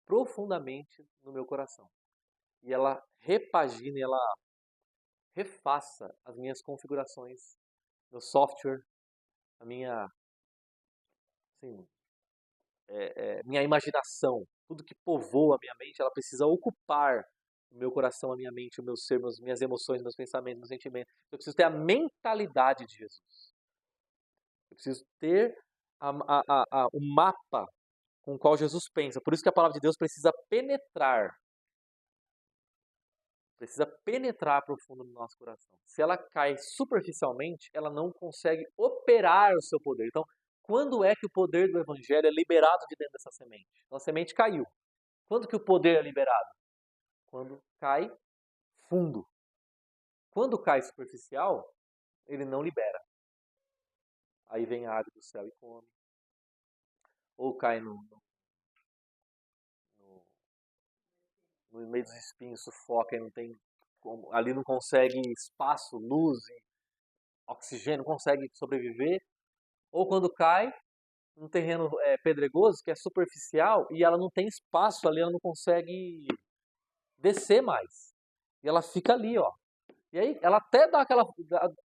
profundamente no meu coração. E ela repagine, ela refaça as minhas configurações, meu software, a minha, assim, minha imaginação, tudo que povoa a minha mente, ela precisa ocupar o meu coração, a minha mente, o meu ser, minhas emoções, meus pensamentos, meus sentimentos. Eu preciso ter a mentalidade de Jesus. Eu preciso ter o mapa com o qual Jesus pensa. Por isso que a palavra de Deus precisa penetrar profundo no nosso coração. Se ela cai superficialmente, ela não consegue operar o seu poder. Então, quando é que o poder do evangelho é liberado de dentro dessa semente? Então, a semente caiu. Quando que o poder é liberado? Quando cai fundo. Quando cai superficial, ele não libera. Aí vem a ave do céu e come. Ou cai no meio dos espinhos, sufoca e não tem ali não consegue espaço, luz, oxigênio, não consegue sobreviver. Ou quando cai, num terreno pedregoso, que é superficial, e ela não tem espaço ali, ela não consegue descer mais. E ela fica ali, ó. E aí ela até dá aquela.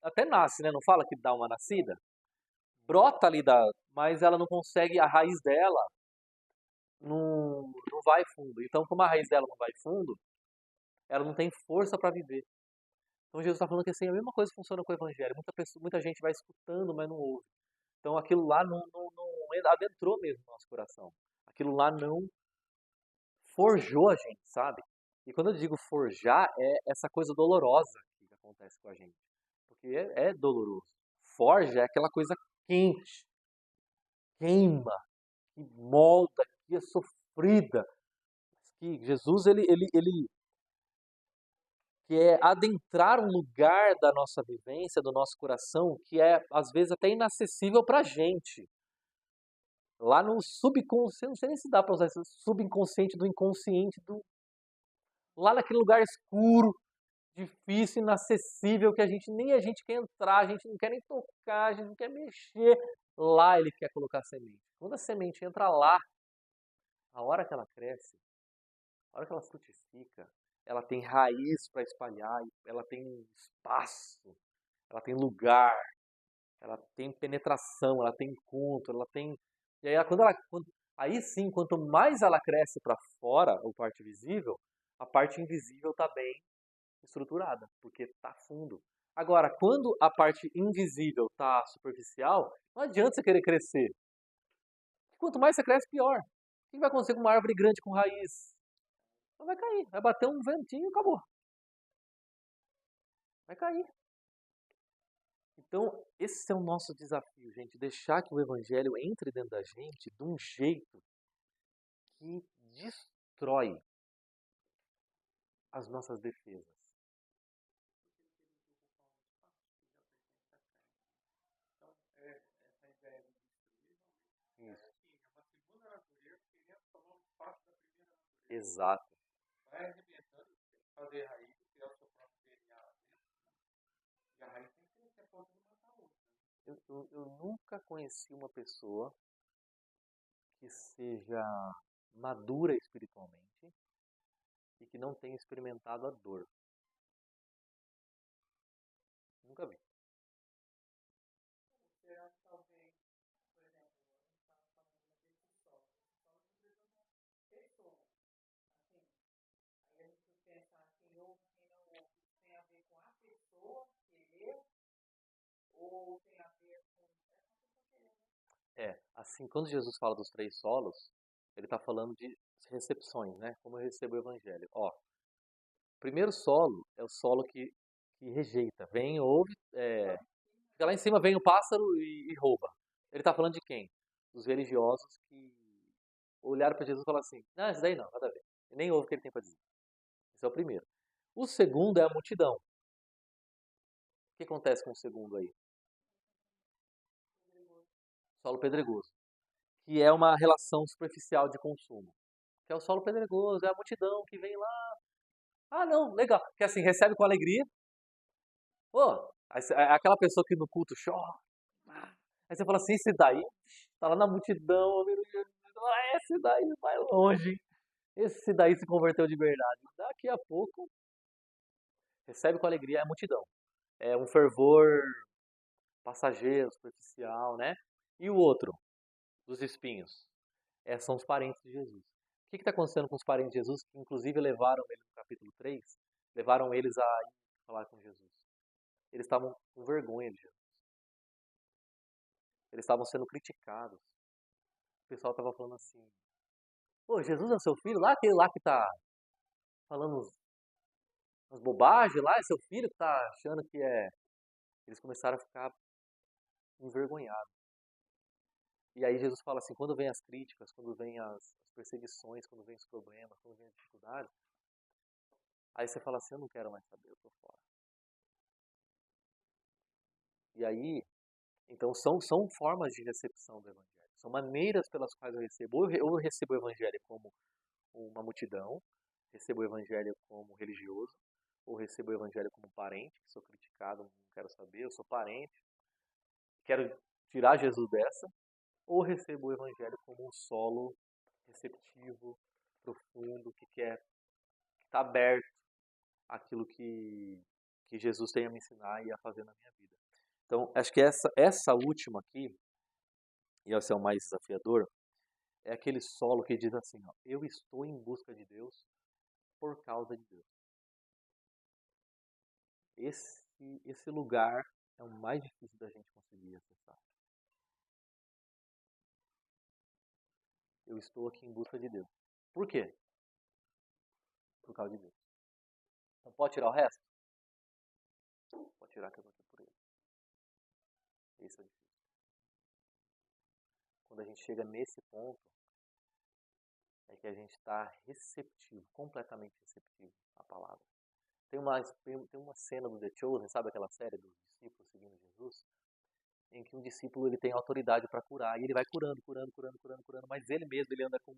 Até nasce, né? Não fala que dá uma nascida? Brota ali, mas ela não consegue, a raiz dela não vai fundo. Então, como a raiz dela não vai fundo, ela não tem força para viver. Então Jesus está falando que assim, a mesma coisa funciona com o Evangelho. Muita gente vai escutando, mas não ouve. Então aquilo lá não adentrou mesmo no nosso coração. Aquilo lá não forjou a gente, sabe? E quando eu digo forjar, é essa coisa dolorosa que acontece com a gente. Porque é doloroso. Forja é aquela coisa quente, queima, que molda, que é sofrida. Que Jesus, ele quer adentrar um lugar da nossa vivência, do nosso coração, que é, às vezes, até inacessível para a gente. Lá no subconsciente, não sei nem se dá para usar esse subconsciente do inconsciente, lá naquele lugar escuro, difícil, inacessível, que nem a gente quer entrar, a gente não quer nem tocar, a gente não quer mexer. Lá ele quer colocar a semente. Quando a semente entra lá, a hora que ela cresce, a hora que ela frutifica, ela tem raiz para espalhar, ela tem espaço, ela tem lugar, ela tem penetração, ela tem encontro, ela tem. E aí, aí sim, quanto mais ela cresce para fora, a parte visível, a parte invisível está bem estruturada, porque está fundo. Agora, quando a parte invisível está superficial, não adianta você querer crescer. Quanto mais você cresce, pior. O que vai acontecer com uma árvore grande com raiz? Ela vai cair, vai bater um ventinho e acabou. Vai cair. Então, esse é o nosso desafio, gente, deixar que o evangelho entre dentro da gente de um jeito que destrói as nossas defesas. Então, essa ideia de destruir, Isso. é uma segunda natureza querendo tomar um espaço da primeira natureza. Exato. Vai arrebentando, tem que fazer raiz, criar o seu próprio DNA lá dentro. E a raiz tem que crescer a ponto de matar a outra. Eu nunca conheci uma pessoa que seja madura espiritualmente e que não tenha experimentado a dor. Nunca vi. Será que talvez, por exemplo, a gente estava falando desse solo. Esse solo não precisa uma pessoa. Assim, aí a gente pensar quem ouve, quem não ouve, isso tem a ver com a pessoa querer ou tem a ver com essa pessoa querer? Assim, quando Jesus fala dos 3 solos, ele está falando de recepções, né? Como eu recebo o evangelho. Ó, o primeiro solo é o solo que rejeita. Vem, ouve, fica lá em cima, vem o pássaro e rouba. Ele está falando de quem? Dos religiosos que olharam para Jesus e falaram assim: não, isso daí não, nada a ver. E nem ouve o que ele tem para dizer. Esse é o primeiro. O segundo é a multidão. O que acontece com o segundo aí? Solo pedregoso. Que é uma relação superficial de consumo. Que é o solo pedregoso, é a multidão que vem lá. Ah, não, legal. Que assim, recebe com alegria. Pô, aquela pessoa que no culto chora. Aí você fala assim, esse daí, tá lá na multidão, esse daí vai longe. Esse daí se converteu de verdade. Daqui a pouco, recebe com alegria, é a multidão. É um fervor passageiro, superficial, né? E o outro, dos espinhos, são os parentes de Jesus. O que está acontecendo com os parentes de Jesus, que inclusive levaram ele no capítulo 3, levaram eles a ir falar com Jesus? Eles estavam com vergonha de Jesus. Eles estavam sendo criticados. O pessoal estava falando assim: pô, Jesus é seu filho? Lá aquele lá que está falando umas bobagens lá, é seu filho que está achando que é. Eles começaram a ficar envergonhados. E aí Jesus fala assim: quando vem as críticas, quando vem as perseguições, quando vem os problemas, quando vem as dificuldades, aí você fala assim: eu não quero mais saber, eu tô fora. E aí, então são formas de recepção do Evangelho. São maneiras pelas quais eu recebo. Ou eu recebo o Evangelho como uma multidão, recebo o Evangelho como religioso, ou recebo o Evangelho como parente, que sou criticado, não quero saber, eu sou parente, quero tirar Jesus dessa. ou recebo o Evangelho como um solo receptivo, profundo, que está aberto àquilo que Jesus tem a me ensinar e a fazer na minha vida. Então, acho que essa última aqui, e esse é o mais desafiador, é aquele solo que diz assim, ó, eu estou em busca de Deus por causa de Deus. Esse lugar é o mais difícil da gente conseguir acessar. Eu estou aqui em busca de Deus. Por quê? Por causa de Deus. Não pode tirar o resto? Pode tirar que eu vou aqui por ele. Esse é o difícil. Quando a gente chega nesse ponto, é que a gente está receptivo, completamente receptivo à palavra. Tem uma cena do The Chosen, sabe aquela série dos discípulos seguindo Jesus? Em que um discípulo ele tem autoridade para curar, e ele vai curando, mas ele mesmo ele anda com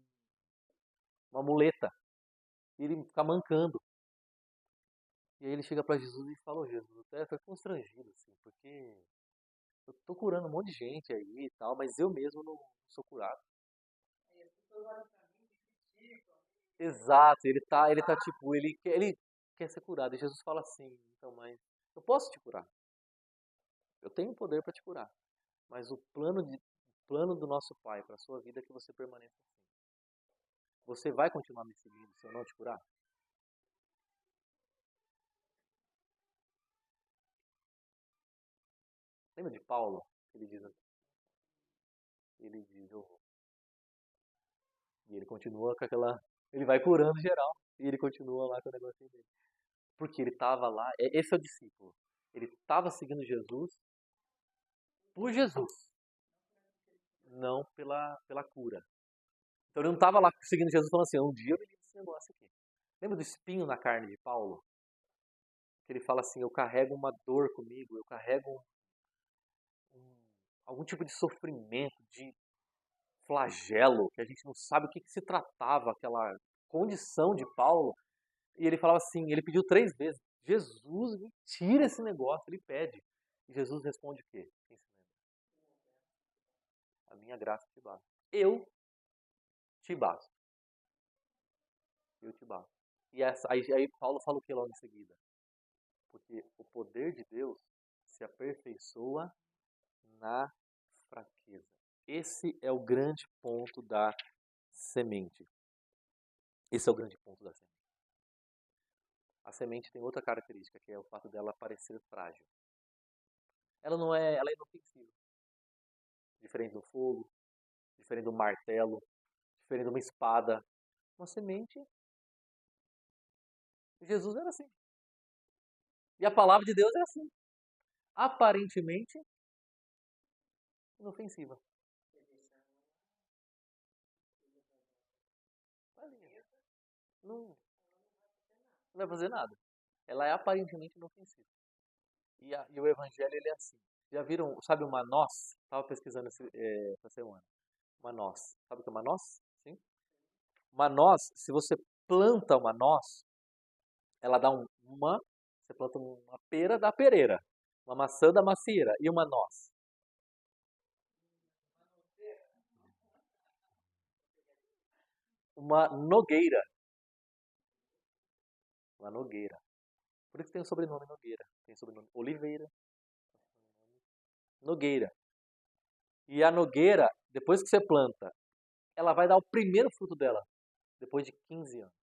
uma muleta, e ele fica mancando. E aí ele chega para Jesus e fala, oh, Jesus, até foi constrangido, assim, porque eu tô curando um monte de gente aí e tal, mas eu mesmo não sou curado. Exato, ele tá tipo, ele quer ser curado. E Jesus fala assim, então, mas eu posso te curar. Eu tenho poder para te curar. Mas o plano do nosso Pai para a sua vida é que você permaneça assim. Você vai continuar me seguindo se eu não te curar? Lembra de Paulo? Ele diz, eu vou. E ele continua com aquela, ele vai curando geral e ele continua lá com o negocinho dele. Porque ele estava lá, esse é o discípulo. Ele estava seguindo Jesus por Jesus, não pela cura. Então ele não estava lá seguindo Jesus falando assim, um dia eu me livro desse negócio aqui. Lembra do espinho na carne de Paulo? Que ele fala assim, eu carrego uma dor comigo, eu carrego algum tipo de sofrimento, de flagelo, que a gente não sabe o que se tratava, aquela condição de Paulo. E ele falava assim, ele pediu 3 vezes, Jesus, me tira esse negócio, ele pede. E Jesus responde o quê? Quem se lembra? A minha graça te basta. Eu te basto. Eu te basto. E aí Paulo fala o que logo em seguida? Porque o poder de Deus se aperfeiçoa na fraqueza. Esse é o grande ponto da semente. Esse é o grande ponto da semente. A semente tem outra característica, que é o fato dela parecer frágil. Ela é inofensiva. Diferente do fogo, diferente do martelo, diferente de uma espada. Uma semente. Jesus era assim. E a palavra de Deus é assim. Aparentemente inofensiva. Não, não vai fazer nada. Ela é aparentemente inofensiva. E o evangelho ele é assim. Já viram, sabe uma noz? Estava pesquisando essa semana. Uma noz. Sabe o que é uma noz? Sim? Uma noz, se você planta uma noz, ela dá você planta uma pera da pereira, uma maçã da macieira e uma noz. Uma nogueira. Uma nogueira. Por isso tem o sobrenome Nogueira. Tem o sobrenome Oliveira. Nogueira. E a nogueira, depois que você planta, ela vai dar o primeiro fruto dela depois de 15 anos.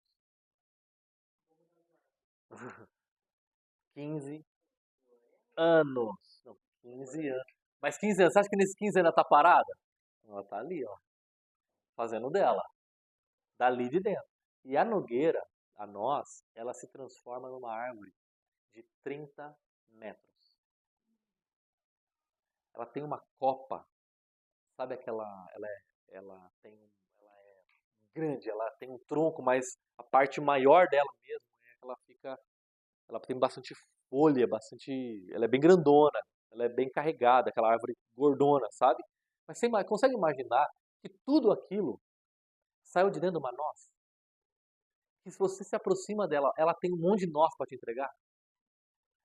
15 anos. Não, 15 anos. Mas 15 anos, você acha que nesses 15 anos ela tá parada? Ela tá ali, ó, fazendo dela, dali de dentro. E a nogueira, a noz, ela se transforma numa árvore de 30 metros. Ela tem uma copa, sabe aquela, ela é grande, ela tem um tronco, mas a parte maior dela mesmo é que ela tem bastante folha, ela é bem grandona, ela é bem carregada, aquela árvore gordona, sabe? Mas você consegue imaginar que tudo aquilo saiu de dentro de uma noz? Que se você se aproxima dela, ela tem um monte de noz para te entregar?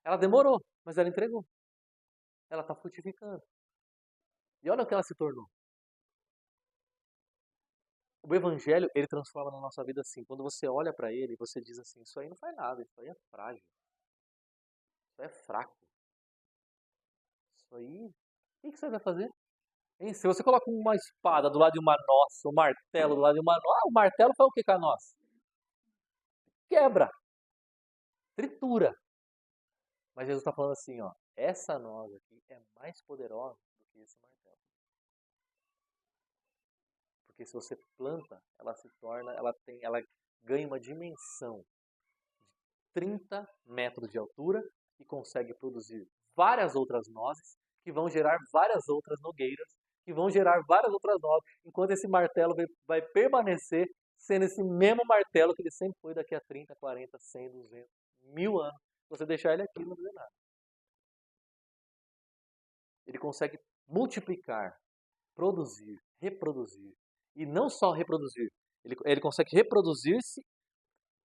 Ela demorou, mas ela entregou. Ela está frutificando. E olha o que ela se tornou. O evangelho, ele transforma na nossa vida assim. Quando você olha para ele, você diz assim, isso aí não faz nada, isso aí é frágil, isso aí é fraco. Isso aí, o que você vai fazer? Hein? Se você coloca uma espada do lado de uma noça, um martelo do lado de uma noça, o martelo faz o que com a nossa? Quebra, tritura. Mas Jesus está falando assim, ó, essa noz aqui é mais poderosa do que esse martelo. Porque se você planta, ela se torna, ela ganha uma dimensão de 30 metros de altura e consegue produzir várias outras nozes que vão gerar várias outras nogueiras, que vão gerar várias outras nozes, enquanto esse martelo vai permanecer sendo esse mesmo martelo que ele sempre foi daqui a 30, 40, 100, 200, 1000 anos. Se você deixar ele aqui, não vai fazer nada. Ele consegue multiplicar, produzir, reproduzir. E não só reproduzir, ele consegue reproduzir-se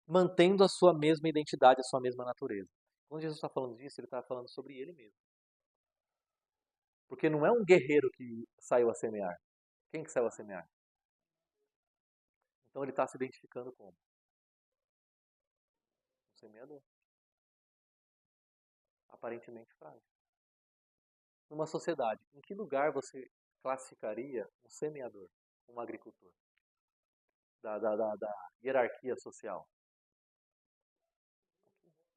mantendo a sua mesma identidade, a sua mesma natureza. Quando Jesus está falando disso, ele está falando sobre ele mesmo. Porque não é um guerreiro que saiu a semear. Quem que saiu a semear? Então ele está se identificando como? Um semeador. Aparentemente frágil. Numa sociedade, em que lugar você classificaria um semeador, um agricultor? Da hierarquia social.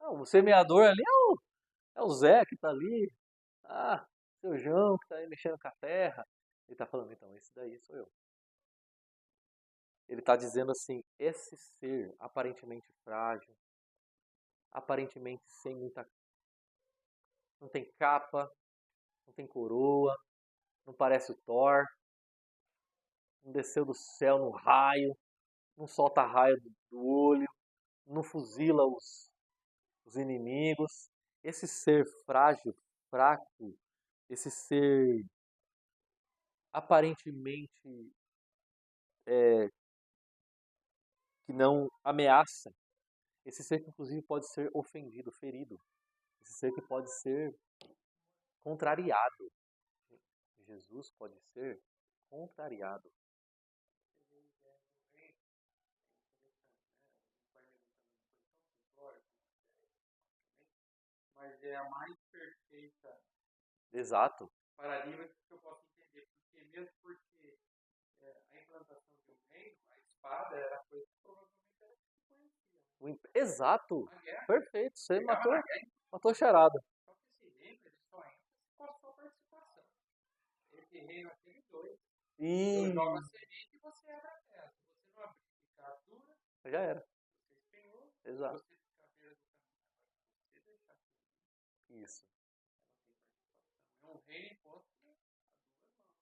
Não, o semeador ali é o Zé que está ali. Ah, seu João que está aí mexendo com a terra. Ele está falando, então, esse daí sou eu. Ele está dizendo assim, esse ser aparentemente frágil, aparentemente sem muita... Não tem capa, não tem coroa, não parece o Thor, não desceu do céu no raio, não solta raio do olho, não fuzila os inimigos. Esse ser frágil, fraco, esse ser aparentemente que não ameaça, esse ser que inclusive pode ser ofendido, ferido, esse ser que pode ser contrariado. Jesus pode ser contrariado. Mas é a mais perfeita Exato. paradigma que eu posso entender. Porque mesmo porque a implantação de um reino, a espada era coisa que provavelmente era conhecida. Exato. A guerra. Perfeito. Você Chegava matou, na guerra, matou a charada. só que esse reino ele só entra com a sua participação. Esse reino aqui é dois. Eu jogo a semente e você abre a terra. Se você não abrir, ficar dura, Já era. você espenhou, Exato. você fica à beira do caminho. Agora, se você deixar Isso. ela tem participação. É um reino imposto a duas mãos.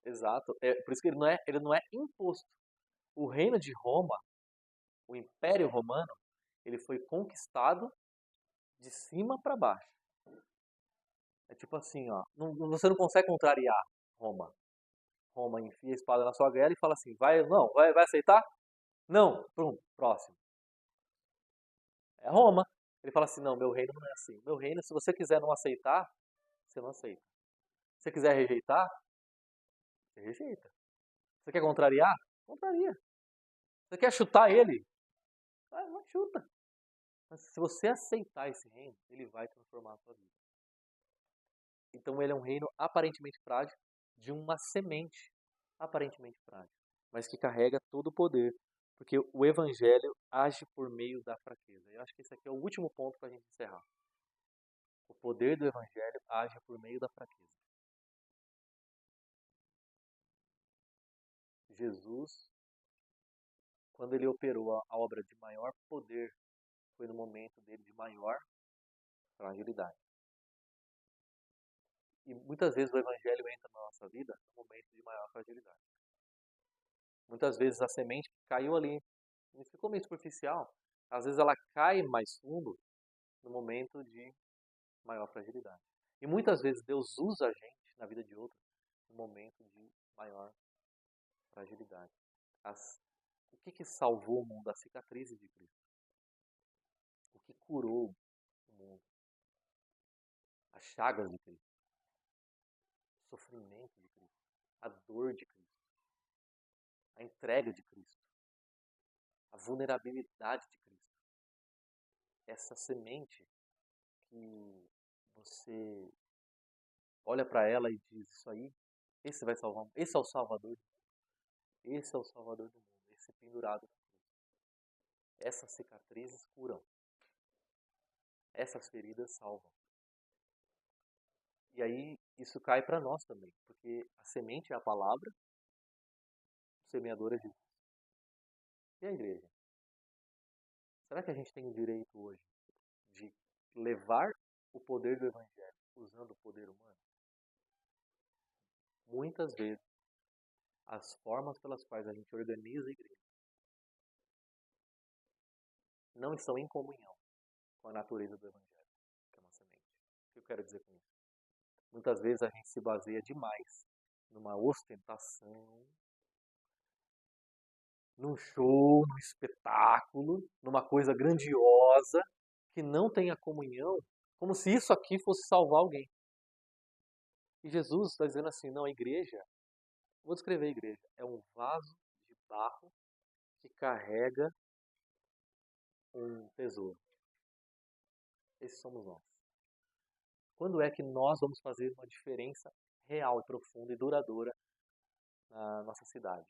Exato. É, por isso que ele não é imposto. O reino de Roma, o Império Romano, ele foi conquistado de cima para baixo. É tipo assim, ó, você não consegue contrariar Roma. Roma enfia a espada na sua guerra e fala assim, vai aceitar? Não, pronto, próximo. É Roma. Ele fala assim, não, meu reino não é assim. Meu reino, se você quiser não aceitar, você não aceita. Se você quiser rejeitar, você rejeita. Você quer contrariar? Contraria. Você quer chutar ele? Vai, chuta. Mas se você aceitar esse reino, ele vai transformar a sua vida. Então ele é um reino aparentemente frágil de uma semente aparentemente frágil, mas que carrega todo o poder, porque o evangelho age por meio da fraqueza. Eu acho que esse aqui é o último ponto para a gente encerrar. O poder do evangelho age por meio da fraqueza. Jesus, quando ele operou a obra de maior poder, foi no momento dele de maior fragilidade. E muitas vezes o evangelho entra na nossa vida no momento de maior fragilidade. Muitas vezes a semente caiu ali, e ficou meio superficial. Às vezes ela cai mais fundo no momento de maior fragilidade. E muitas vezes Deus usa a gente na vida de outros no momento de maior fragilidade. O que salvou o mundo? As cicatrizes de Cristo. O que curou o mundo? As chagas de Cristo. O sofrimento de Cristo. A dor de Cristo. A entrega de Cristo. a vulnerabilidade de Cristo. Essa semente que você olha para ela e diz, isso aí, esse vai salvar, esse é o Salvador do mundo, esse é o Salvador do mundo, esse pendurado na cruz. Essas cicatrizes curam, essas feridas salvam. E aí isso cai para nós também, porque a semente é a palavra, o semeador é Jesus. E a igreja? Será que a gente tem o direito hoje de levar o poder do evangelho usando o poder humano? Muitas vezes, as formas pelas quais a gente organiza a igreja não estão em comunhão com a natureza do evangelho, que é uma semente. O que eu quero dizer com isso? Muitas vezes a gente se baseia demais numa ostentação, num show, num espetáculo, numa coisa grandiosa que não tem a comunhão, como se isso aqui fosse salvar alguém. E Jesus está dizendo assim, não, a igreja, vou descrever a igreja, é um vaso de barro que carrega um tesouro. Esses somos nós. Quando é que nós vamos fazer uma diferença real e profunda e duradoura na nossa cidade?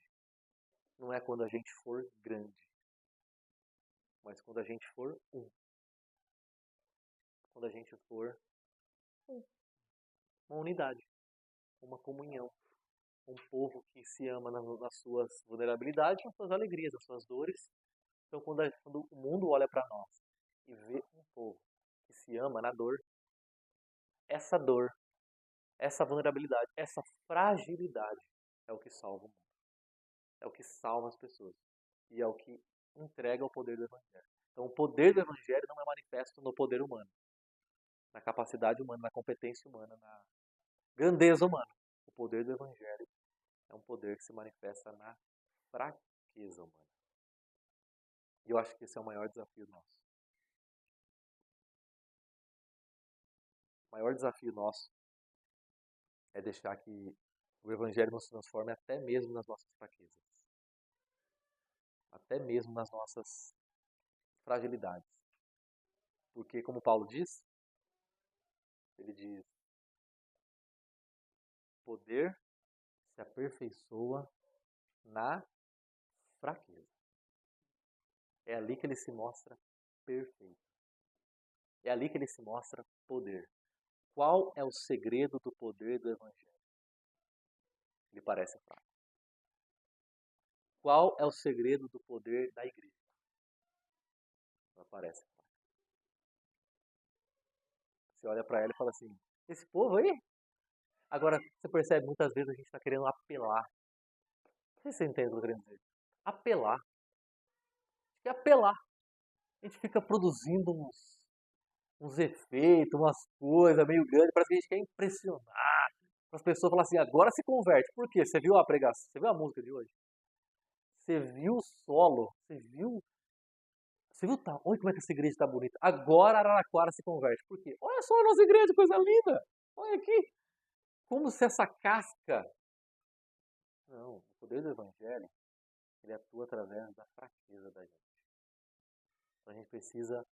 Não é quando a gente for grande, mas quando a gente for um. Quando a gente for uma unidade, uma comunhão, um povo que se ama nas suas vulnerabilidades, nas suas alegrias, nas suas dores. Então, quando o mundo olha para nós e vê um povo que se ama na dor, essa vulnerabilidade, essa fragilidade é o que salva o mundo. É o que salva as pessoas. E é o que entrega o poder do Evangelho. Então, o poder do Evangelho não é manifesto no poder humano, na capacidade humana, na competência humana, na grandeza humana. O poder do Evangelho é um poder que se manifesta na fraqueza humana. E eu acho que esse é o maior desafio nosso. O maior desafio nosso é deixar que o Evangelho nos transforme até mesmo nas nossas fraquezas. Até mesmo nas nossas fragilidades. Porque, como Paulo diz, ele diz, poder se aperfeiçoa na fraqueza. É ali que ele se mostra perfeito. É ali que ele se mostra poder. Qual é o segredo do poder do Evangelho? Ele parece fraco. Qual é o segredo do poder da igreja? Ela parece fraca. Você olha para ela e fala assim, esse povo aí? Agora, você percebe, muitas vezes a gente está querendo apelar. Não sei se você entende o que eu estou querendo dizer. Apelar. Que apelar. A gente fica produzindo uns efeitos, umas coisas meio grandes, parece que a gente quer impressionar. As pessoas falam assim, agora se converte. Por quê? Você viu a pregação? Você viu a música de hoje? Você viu o solo? Você viu tá? Olha como é que essa igreja está bonita. Agora Araraquara se converte. Por quê? Olha só a nossa igreja, coisa linda. Olha aqui. Como se essa casca... Não, o poder do evangelho, ele atua através da fraqueza da gente. Então a gente precisa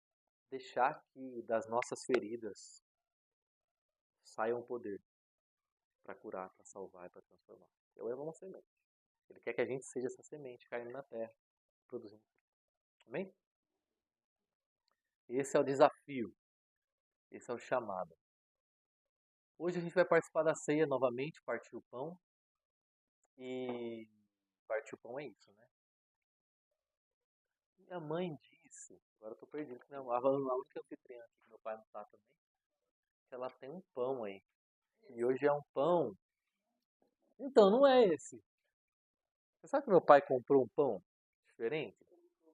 deixar que das nossas feridas saia um poder para curar, para salvar e para transformar. Eu é uma semente. Ele quer que a gente seja essa semente caindo na terra, produzindo fruto. Amém? Esse é o desafio. Esse é o chamado. Hoje a gente vai participar da ceia novamente, partir o pão. E partir o pão é isso, né? Minha mãe disse, agora eu tô perdido, que a única anfitriã aqui que meu pai não tá também, que ela tem um pão aí. E hoje é um pão. Então, não é esse. Você sabe que meu pai comprou um pão diferente?